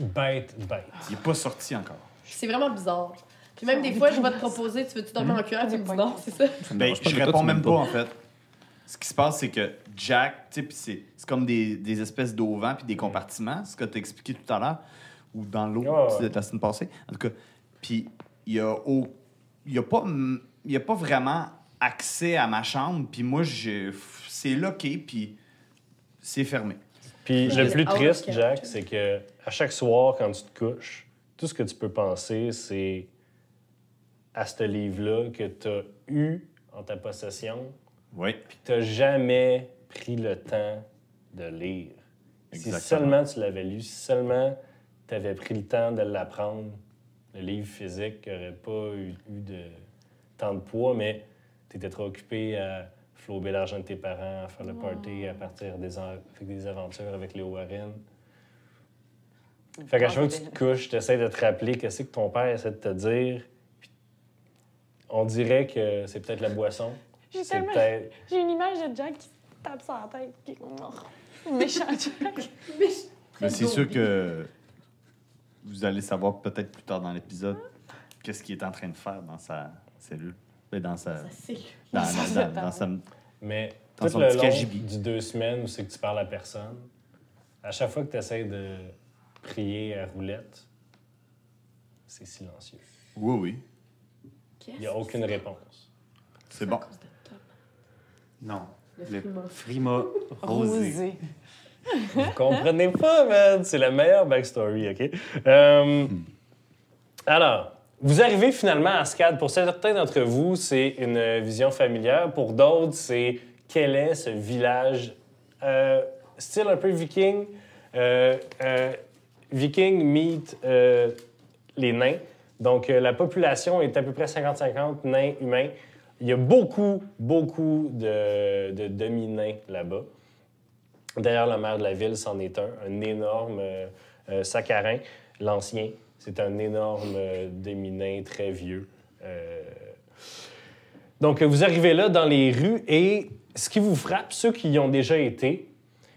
est pas sorti encore. C'est vraiment bizarre. Puis même des fois, je vais te proposer, tu veux-tu dormir en cuillère? Tu me dis non, c'est ça. Ben, je réponds même pas, en fait. Ce qui se passe, c'est que Jack, tu sais, puis c'est comme des espèces d'auvents puis des compartiments, ce que tu as expliqué tout à l'heure, ou dans l'eau, Ouais. la semaine passée. En tout cas, puis il y a pas vraiment accès à ma chambre, puis moi, c'est locké, puis c'est fermé. Puis Je le plus les- Ah ouais, triste, ok. Jack, c'est que à chaque soir, quand tu te couches, tout ce que tu peux penser, c'est à ce livre-là que tu as eu en ta possession, Oui. puis que tu n'as jamais pris le temps de lire. Exactement. Si seulement tu l'avais lu, si seulement tu avais pris le temps de l'apprendre, le livre physique n'aurait pas eu de tant de poids, mais tu étais trop occupé à flouber l'argent de tes parents, à faire le party, à partir faire des aventures avec les Warren. Fait qu'à chaque fois que tu te couches, tu essaies de te rappeler qu'est-ce que ton père essaie de te dire. Puis on dirait que c'est peut-être la boisson. J'ai C'est tellement- peut-être... J'ai une image de Jack qui tape sur la tête. Qui est comme, oh, méchant Jack. Mais c'est sûr que vous allez savoir peut-être plus tard dans l'épisode qu'est-ce qu'il est en train de faire dans sa cellule. Dans sa... Ça, c'est... Dans sa... Mais Dans tout son le petit long cagibi. du 2 semaines où c'est que tu parles à personne, à chaque fois que tu essaies de prier à roulette, c'est silencieux. Oui, oui. Il n'y a aucune réponse. C'est bon. Non. Le frima. Frima rosé. Rosé. Vous comprenez pas, man! C'est la meilleure backstory, OK? Alors, vous arrivez finalement à Scad. Pour certains d'entre vous, c'est une vision familière. Pour d'autres, c'est quel est ce village style un peu viking. Viking meet les nains. Donc, la population est à peu près 50-50 nains humains. Il y a beaucoup de demi-nains là-bas. D'ailleurs, le maire de la ville, c'en est un énorme Saccharin, l'ancien. C'est un énorme demi-nain très vieux. Donc, vous arrivez là dans les rues et ce qui vous frappe, ceux qui y ont déjà été,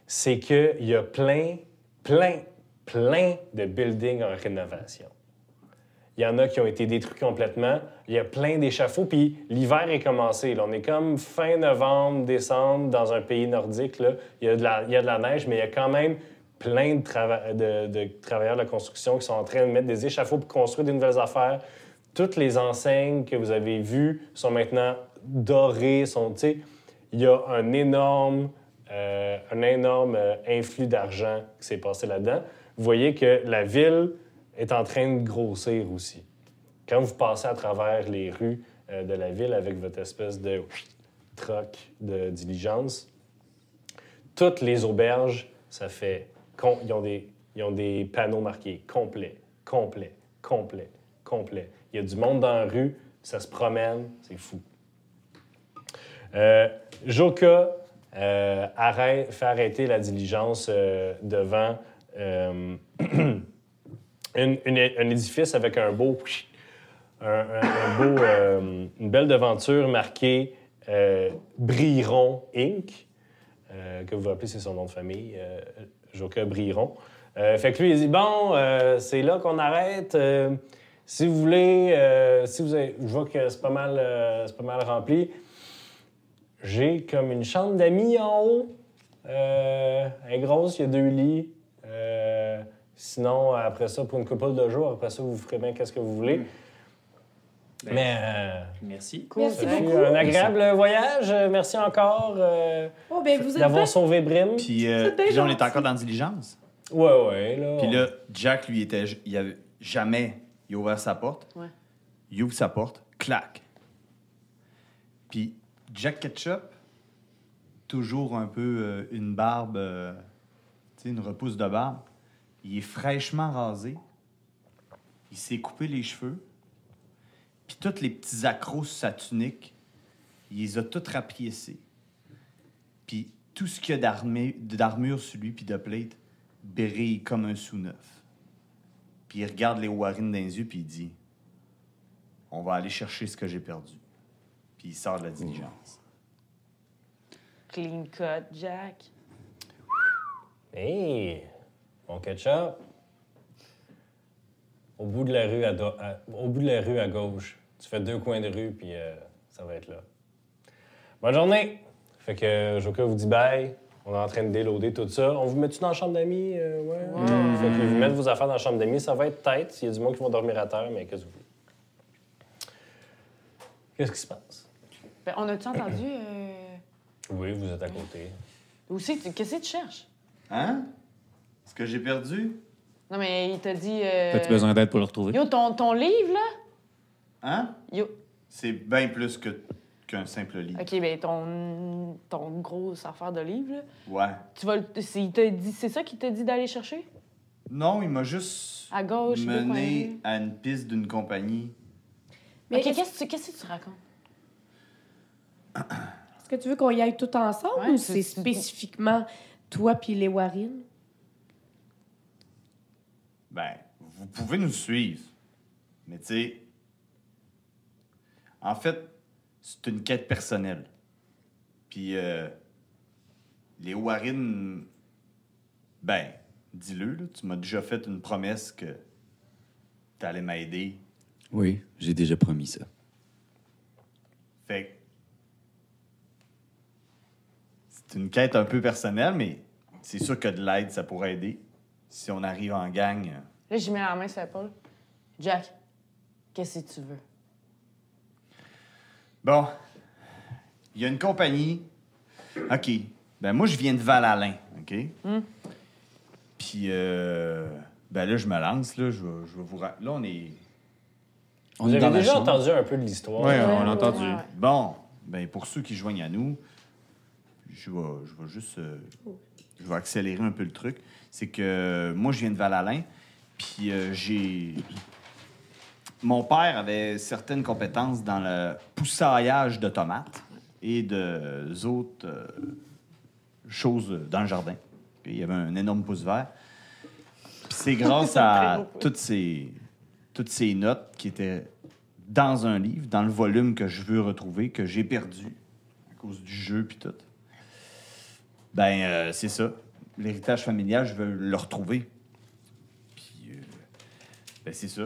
c'est qu'il y a plein de buildings en rénovation. Il y en a qui ont été détruits complètement. Il y a plein d'échafauds. Puis l'hiver est commencé. Là. On est comme fin novembre, décembre, dans un pays nordique. Là. Il y a de la neige, mais il y a quand même plein de travailleurs de la construction qui sont en train de mettre des échafauds pour construire des nouvelles affaires. Toutes les enseignes que vous avez vues sont maintenant dorées. Il y a un énorme influx d'argent qui s'est passé là-dedans. Vous voyez que la ville est en train de grossir aussi. Quand vous passez à travers les rues de la ville avec votre espèce de troc de diligence, toutes les auberges, ça fait... Ils ont des panneaux marqués complet. Il y a du monde dans la rue, ça se promène, c'est fou. Joka fait arrêter la diligence devant un édifice avec un beau... une belle devanture marquée Briron Inc., que vous rappelez, c'est son nom de famille, Joka Briron. Fait que lui, il dit, bon, c'est là qu'on arrête. Si vous voulez, je vois que c'est pas mal rempli. J'ai comme une chambre d'amis en haut. Elle est grosse, il y a 2 lits. Sinon, après ça, pour une couple de jours, après ça, vous ferez bien qu'est-ce que vous voulez. Mais Merci. Merci ça fut beaucoup. un agréable voyage. Merci encore Oh, ben, vous êtes d'avoir bien- sauvé Brim. Puis, C'est bien puis là, on est gentil. encore dans la diligence. Ouais, là. Puis là, Jack, lui, il avait jamais... Il a ouvert sa porte. Ouais. Il ouvre sa porte. Clac. Puis Jack Ketchup, toujours un peu une barbe, tu sais, une repousse de barbe. Il est fraîchement rasé. Il s'est coupé les cheveux. Puis tous les petits accros sur sa tunique, il les a tous rapiécés. Puis tout ce qu'il y a d'armure sur lui, puis de plate, brille comme un sous-neuf. Puis il regarde les Warren dans les yeux, puis il dit « On va aller chercher ce que j'ai perdu. » Puis il sort de la diligence. Clean cut, Jack. Hey, mon ketchup. Au bout de la rue à gauche. Tu fais 2 coins de rue, puis ça va être là. Bonne journée! Fait que Joka vous dit bye. On est en train de déloader tout ça. On vous met-tu dans la chambre d'amis? Ouais. Fait que vous mettez vos affaires dans la chambre d'amis. Ça va être tête. Il y a du monde qui vont dormir à terre, mais qu'est-ce que vous voulez? Qu'est-ce qui se passe? Ben, on a-tu entendu... Oui, vous êtes à côté. Aussi, qu'est-ce que tu cherches? Hein? Ce que j'ai perdu? Non, mais il t'a dit... As-tu besoin d'aide pour le retrouver? Yo, ton livre, là? Hein? Yo. C'est bien plus qu'un simple livre. OK, ben ton grosse affaire de livre, là. Ouais. Tu vas il t'a dit... C'est ça qu'il t'a dit d'aller chercher? Non, il m'a juste À gauche, deux coins de mené rue. à une piste d'une compagnie. Mais OK, qu'est-ce que tu racontes? est-ce que tu veux qu'on y aille tout ensemble Ouais, ou c'est- c'est spécifiquement toi puis les Warren? Ben, vous pouvez nous suivre. Mais tu sais, en fait, c'est une quête personnelle. Puis les Warren, ben, dis-le, là, tu m'as déjà fait une promesse que t'allais m'aider. Oui, j'ai déjà promis ça. Fait que c'est une quête un peu personnelle, mais c'est sûr que de l'aide, ça pourrait aider. Si on arrive en gang. Là, j'y mets la main sur l'épaule. Jack, qu'est-ce que tu veux? Bon, il y a une compagnie. OK. Ben moi, je viens de Val-Alain, OK? Puis, ben là, je me lance, là. Je vais vous... Là, on est... On Vous est dans avez la déjà chambre. entendu un peu de l'histoire. Oui, on a entendu. Ouais. Bon, ben pour ceux qui joignent à nous, je vais juste... je vais accélérer un peu le truc. C'est que moi, je viens de Val-Alain, puis j'ai... Mon père avait certaines compétences dans le poussaillage de tomates et d'autres choses dans le jardin. Puis il y avait un énorme pouce vert. Puis c'est grâce à toutes ces notes qui étaient dans un livre, dans le volume que je veux retrouver, que j'ai perdu à cause du jeu puis tout. Ben, c'est ça. L'héritage familial, je veux le retrouver. Puis, ben, c'est ça.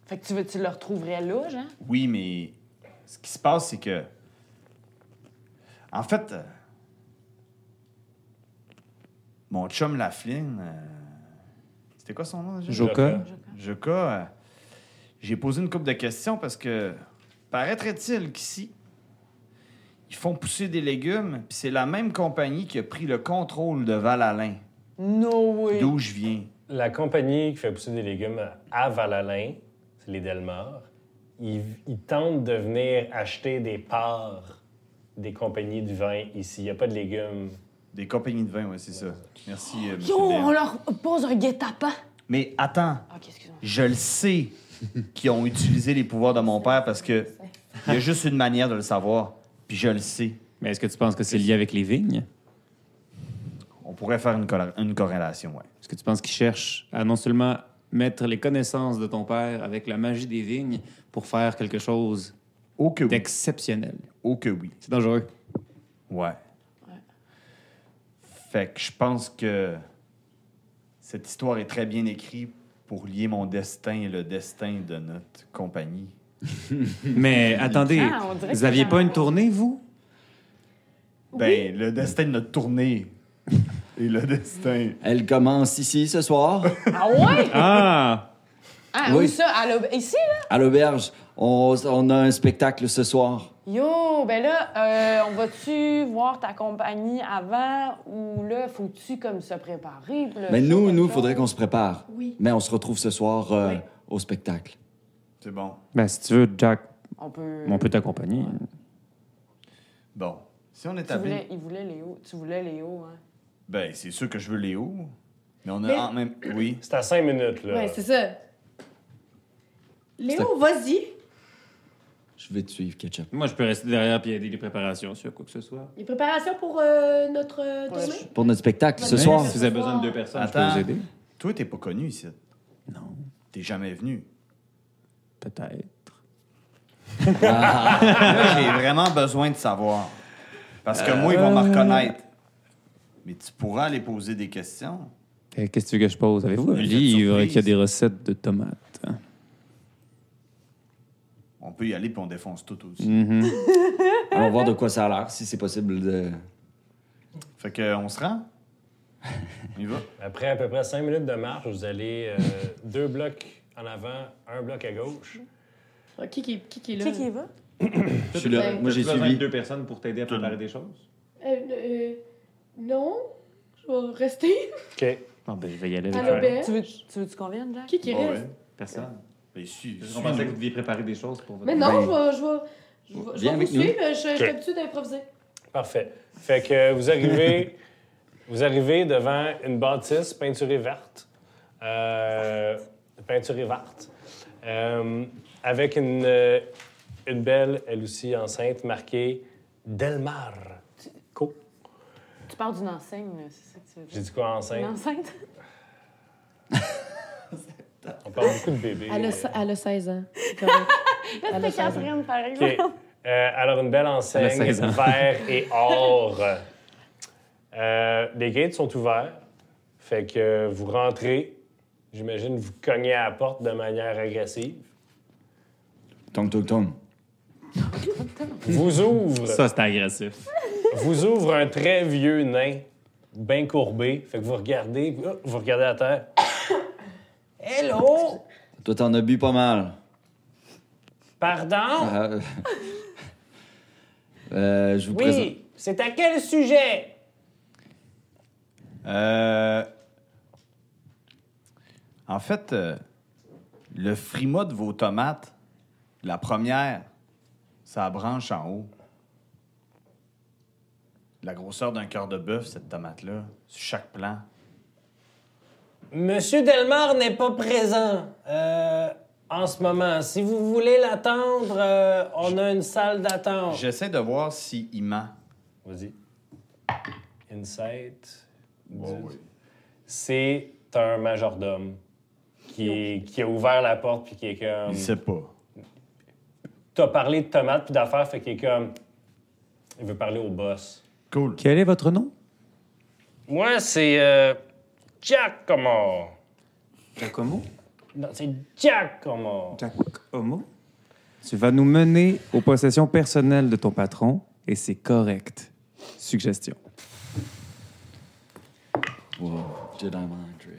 Fait que tu le retrouverais là, Jean? Oui, mais ce qui se passe, c'est que... En fait, mon chum Laflin... c'était quoi son nom déjà? Joka. Joka, j'ai posé une couple de questions parce que paraîtrait-il qu'ici, ils font pousser des légumes, puis c'est la même compagnie qui a pris le contrôle de Val-Alain, No way! d'où je viens. La compagnie qui fait pousser des légumes à Val-Alain, c'est les Delmar, ils tentent de venir acheter des parts des compagnies du vin ici. Il n'y a pas de légumes. Des compagnies de vin, oui, c'est ça. Merci, M. Yo, on leur pose un guet-apens! Mais attends, OK, excuse-moi. je le sais qu'ils ont utilisé les pouvoirs de mon père parce que Il y a juste une manière de le savoir, puis je le sais. Mais est-ce que tu penses que c'est lié avec les vignes? On pourrait faire une corrélation, ouais. Est-ce que tu penses qu'il cherche à non seulement mettre les connaissances de ton père avec la magie des vignes pour faire quelque chose Oh que oui. d'exceptionnel? Oh que oui. C'est dangereux. Ouais. Fait que je pense que cette histoire est très bien écrite pour lier mon destin et le destin de notre compagnie. Mais attendez, Ah, on dirait vous que aviez ça- pas une tournée, vous? Ben, le destin de notre tournée et le destin... Elle commence ici ce soir, Ah ouais? Ah! Ah, Oui. où ça? Ici, là? à l'auberge. On a un spectacle ce soir. Yo, ben là, on va-tu voir ta compagnie avant ou là, faut-tu comme se préparer? pour le Mais show, nous, quelque faudrait chose? qu'on se prépare. Oui. Mais on se retrouve ce soir Oui. au spectacle. C'est bon. Ben, si tu veux, Jack, On peut... on peut t'accompagner. Bon. Si on Tu établit... voulais Léo. Tu voulais Léo, hein? Ben, c'est sûr que je veux Léo. Mais on a Mais- en même... Oui. C'est à 5 minutes, là. Ouais, c'est ça. Léo, vas-y. Je vais te suivre, Ketchup. Moi, je peux rester derrière et aider les préparations sur quoi que ce soit. Les préparations pour notre tournée? Pour notre spectacle ce Ouais. soir. Si vous avez besoin de 2 personnes, je Attends. peux vous aider. Toi, t'es pas connu ici. Non, T'es jamais venu. peut-être. Là, j'ai vraiment besoin de savoir. Parce que moi, ils vont me reconnaître. Mais tu pourras aller poser des questions. Qu'est-ce que tu veux que je pose? Avez-vous un Une livre surprise. qui a des recettes de tomates? On peut y aller puis on défonce tout aussi. Allons voir de quoi ça a l'air, si c'est possible de... Fait que on se rend? On y va? Après à peu près 5 minutes de marche, vous allez 2 blocs en avant, 1 bloc à gauche. Ah, qui est là? Qui va? Je suis là. Ouais. Moi, j'ai besoin de suivi. 2 personnes pour t'aider à préparer des choses? Non. Je vais rester OK. Non, ben, je vais y aller à avec l'auberge. Tu veux-tu qu'on vienne, Jack? Qui Ouais, reste? ouais. personne. Ben, si. On pensait que vous deviez préparer des choses pour votre... Mais non, Ben, je vais viens vous avec nous. suivre. Je suis habituée d'improviser. Parfait. Fait que vous arrivez devant une bâtisse peinturée verte. Avec une belle, elle aussi enceinte, marquée Delmar. Co. Tu parles d'une enseigne, là, c'est ça que tu veux J'ai dire? dit quoi, Une enceinte? enceinte? On parle beaucoup de bébés. Elle a 16 ans. C'est correct. Là, Elle a c'était 16 ans. Catherine, par OK. exemple. Alors, une belle Elle a enseigne, 16 ans. vert et or. Les gates sont ouverts. Fait que vous rentrez. J'imagine vous cognez à la porte de manière agressive. Tong, tong, tong. Vous ouvre, Ça, c'était agressif. vous ouvre un très vieux nain, bien courbé. Fait que vous regardez à terre. Hello! Toi, t'en as bu pas mal. Pardon? Je vous présente. Oui, c'est à quel sujet? En fait, le frima de vos tomates, la première, ça branche en haut. La grosseur d'un cœur de bœuf, cette tomate-là, sur chaque plan. Monsieur Delmar n'est pas présent en ce moment. Si vous voulez l'attendre, on a une salle d'attente. J'essaie de voir s'il ment. Vas-y. Insight. C'est un majordome qui a ouvert la porte puis qui est comme... Il sait pas. T'as parlé de tomates puis d'affaires, fait qu'il est comme... Il veut parler au boss. Cool. Quel est votre nom? Moi, c'est Giacomo. Giacomo? Non, c'est Giacomo. Giacomo? Tu vas nous mener aux possessions personnelles de ton patron et c'est correct. Suggestion. Wow, Jedi Mind Trick.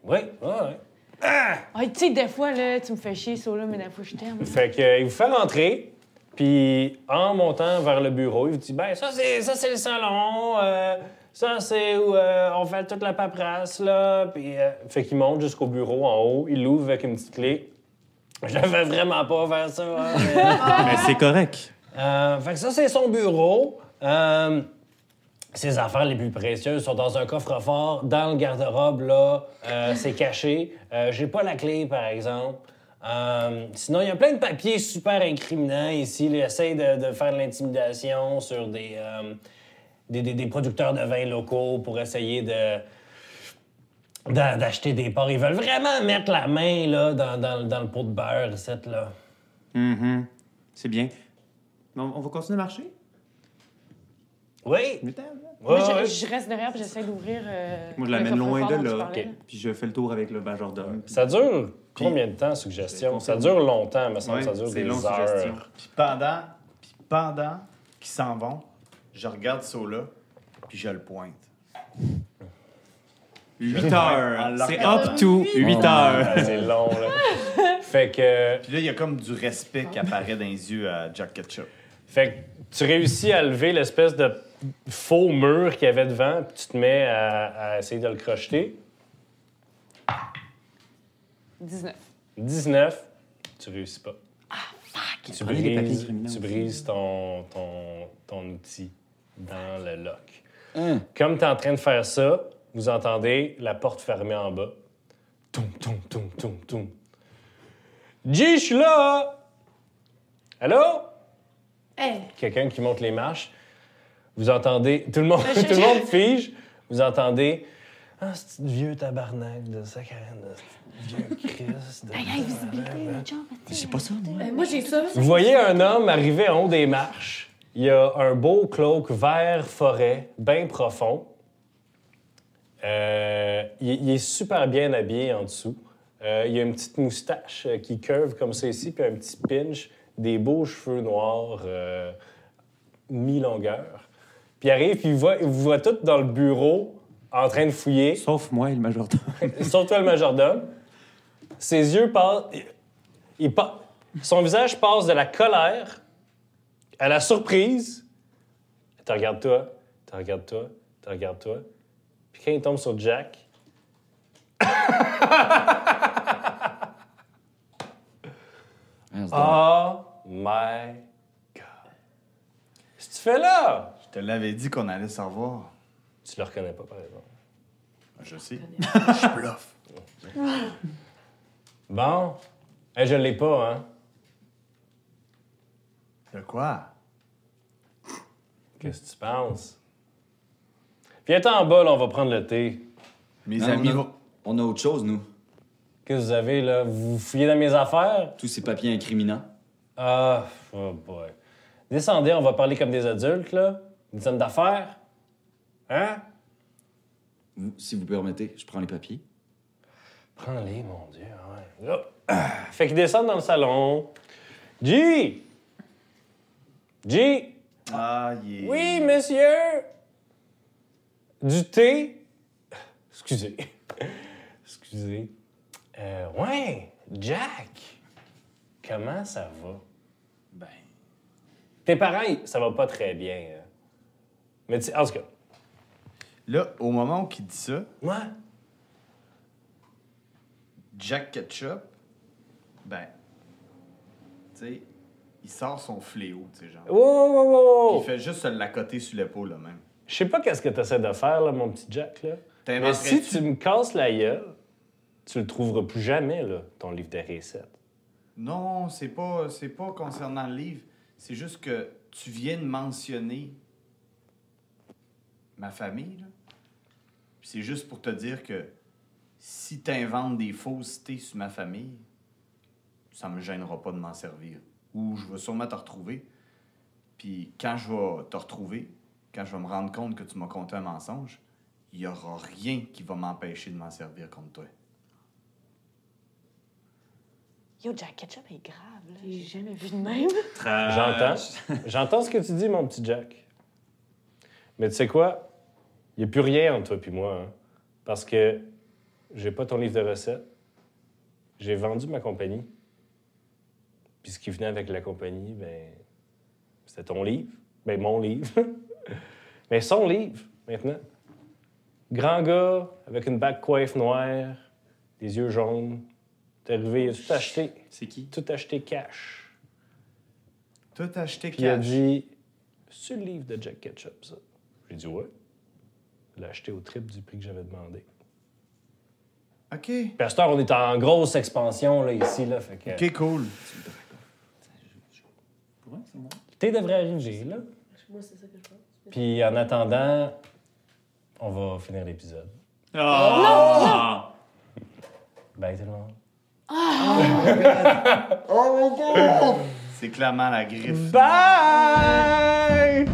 Oui, ouais. Ah, tu sais, des fois, là, tu me fais chier, ça, là, mais des fois, je t'aime. Fait que, il vous fait rentrer, puis en montant vers le bureau, il vous dit ben ça c'est le salon, ça c'est où on fait toute la paperasse là, puis fait qu'il monte jusqu'au bureau en haut, il l'ouvre avec une petite clé. Je devais vraiment pas faire ça. Hein, Mais c'est correct. fait que ça c'est son bureau. Ses affaires les plus précieuses sont dans un coffre-fort, dans le garde-robe là, c'est caché. J'ai pas la clé par exemple. Sinon, il y a plein de papiers super incriminants ici. Ils essayent de faire de l'intimidation sur des producteurs de vins locaux pour essayer d'acheter des porcs. Ils veulent vraiment mettre la main là, dans le pot de beurre, cette là. C'est bien. On va continuer à marcher? Oui. Moi, Ouais. je reste derrière et j'essaie d'ouvrir. Moi, je le l'amène loin coffre-fort de dont tu là. parlais, Puis je fais le tour avec le majordome. puis- Ça dure combien de temps, suggestion? Ça dure longtemps, mais ça Ouais, dure c'est des long, heures. suggestion. Puis pendant qu'ils s'en vont, je regarde ça-là, puis je le pointe. 8 En heures. le C'est regardant. up to 8 heures. Ouais, c'est long, là. Fait que Puis là, il y a comme du respect qui apparaît dans les yeux à Jack Ketchup. Fait que tu réussis à lever l'espèce de faux mur qu'il y avait devant, puis tu te mets à essayer de le crocheter. 19. 19, tu réussis pas. Tu Prenez les papiers brises, criminels tu aussi. brises ton outil dans le lock. Hein? Comme tu es en train de faire ça, vous entendez la porte fermée en bas. Toum, toum, toum, toum, toum. G, je suis là! Allô? Hey, Quelqu'un qui monte les marches. Vous entendez... Tout le monde, tout le monde fige. Vous entendez... Ah, c'est un vieux tabarnak de saccharine, vieux Christ. C'est pas ça, moi. moi, j'ai ça. Vous voyez un homme arriver en haut des marches. Il a un beau cloak vert forêt, bien profond. Il est super bien habillé en dessous. Il a une petite moustache qui curve comme ça ici, puis un petit pinch, des beaux cheveux noirs mi-longueur. Puis il arrive, puis il vous voit tous dans le bureau en train de fouiller. Sauf moi et le majordome. Sauf toi, le majordome. Ses yeux passent... Son visage passe de la colère à la surprise. Tu regardes toi, tu regardes toi, tu regardes toi. Puis quand il tombe sur Jack... Oh my God! Qu'est-ce que tu fais là? Je te l'avais dit qu'on allait se revoir. Tu le reconnais pas, par exemple. Je sais. Je bluffe. Bon. Hey, je l'ai pas, hein? De quoi? Qu'est-ce que tu penses? Viens-t'en en bas, là, on va prendre le thé. Mes Non, amis on a- vont... On a autre chose, nous. Qu'est-ce que vous avez, là? Vous fouillez dans mes affaires? Tous ces papiers incriminants. Ah, oh boy. Descendez, on va parler comme des adultes, là. Des hommes d'affaires. Hein? Si vous permettez, je prends les papiers. Prends-les, mon Dieu, ouais. Là. Fait qu'ils descendent dans le salon. G! G! Ah, il est... Oui, monsieur! Du thé? Excusez. Excusez. Ouais, Jack! Comment ça va? Ben... Tes parents, ça va pas très bien. Hein. Mais tu sais, en tout cas, Là, au moment où il dit ça, moi, Jack Ketchup, ben... Tu sais, il sort son fléau, tu sais, genre. wow. Il fait juste se l'accoter sur l'épaule, là, même. Je sais pas qu'est-ce que tu essaies de faire, là, mon petit Jack, là. Mais T'inventerais-tu- si tu me casses la gueule, tu le trouveras plus jamais, là, ton livre de recettes. Non, c'est pas concernant le livre. C'est juste que tu viens de mentionner ma famille, là. Puis c'est juste pour te dire que si t'inventes des faussetés sur ma famille, ça me gênera pas de m'en servir. Ou je vais sûrement te retrouver. Puis quand je vais te retrouver, quand je vais me rendre compte que tu m'as conté un mensonge, il y aura rien qui va m'empêcher de m'en servir contre toi. Yo, Jack Ketchup est grave, là. J'ai jamais vu de même. J'entends ce que tu dis, mon petit Jack. Mais tu sais quoi? Il n'y a plus rien entre toi et moi, hein? Parce que j'ai pas ton livre de recettes. J'ai vendu ma compagnie. Puis ce qui venait avec la compagnie, ben, c'était ton livre. Ben, mon livre. Mais son livre, maintenant. Grand gars, avec une bague coiffe noire, des yeux jaunes. T'es arrivé, il a tout acheté. C'est qui? Tout acheté cash. Tout acheté Puis il a cash. dit, c'est le livre de Jack Ketchup, ça. J'ai dit, ouais. Il l'a acheté au triple du prix que j'avais demandé. OK. Puis à cette heure, on est en grosse expansion là, ici. Là, fait que... OK, cool. Thé devrait arriver, là. Moi, c'est ça que je pense. Puis en attendant, on va finir l'épisode. Ah! Bye tout le monde. C'est clairement la griffe. Bye!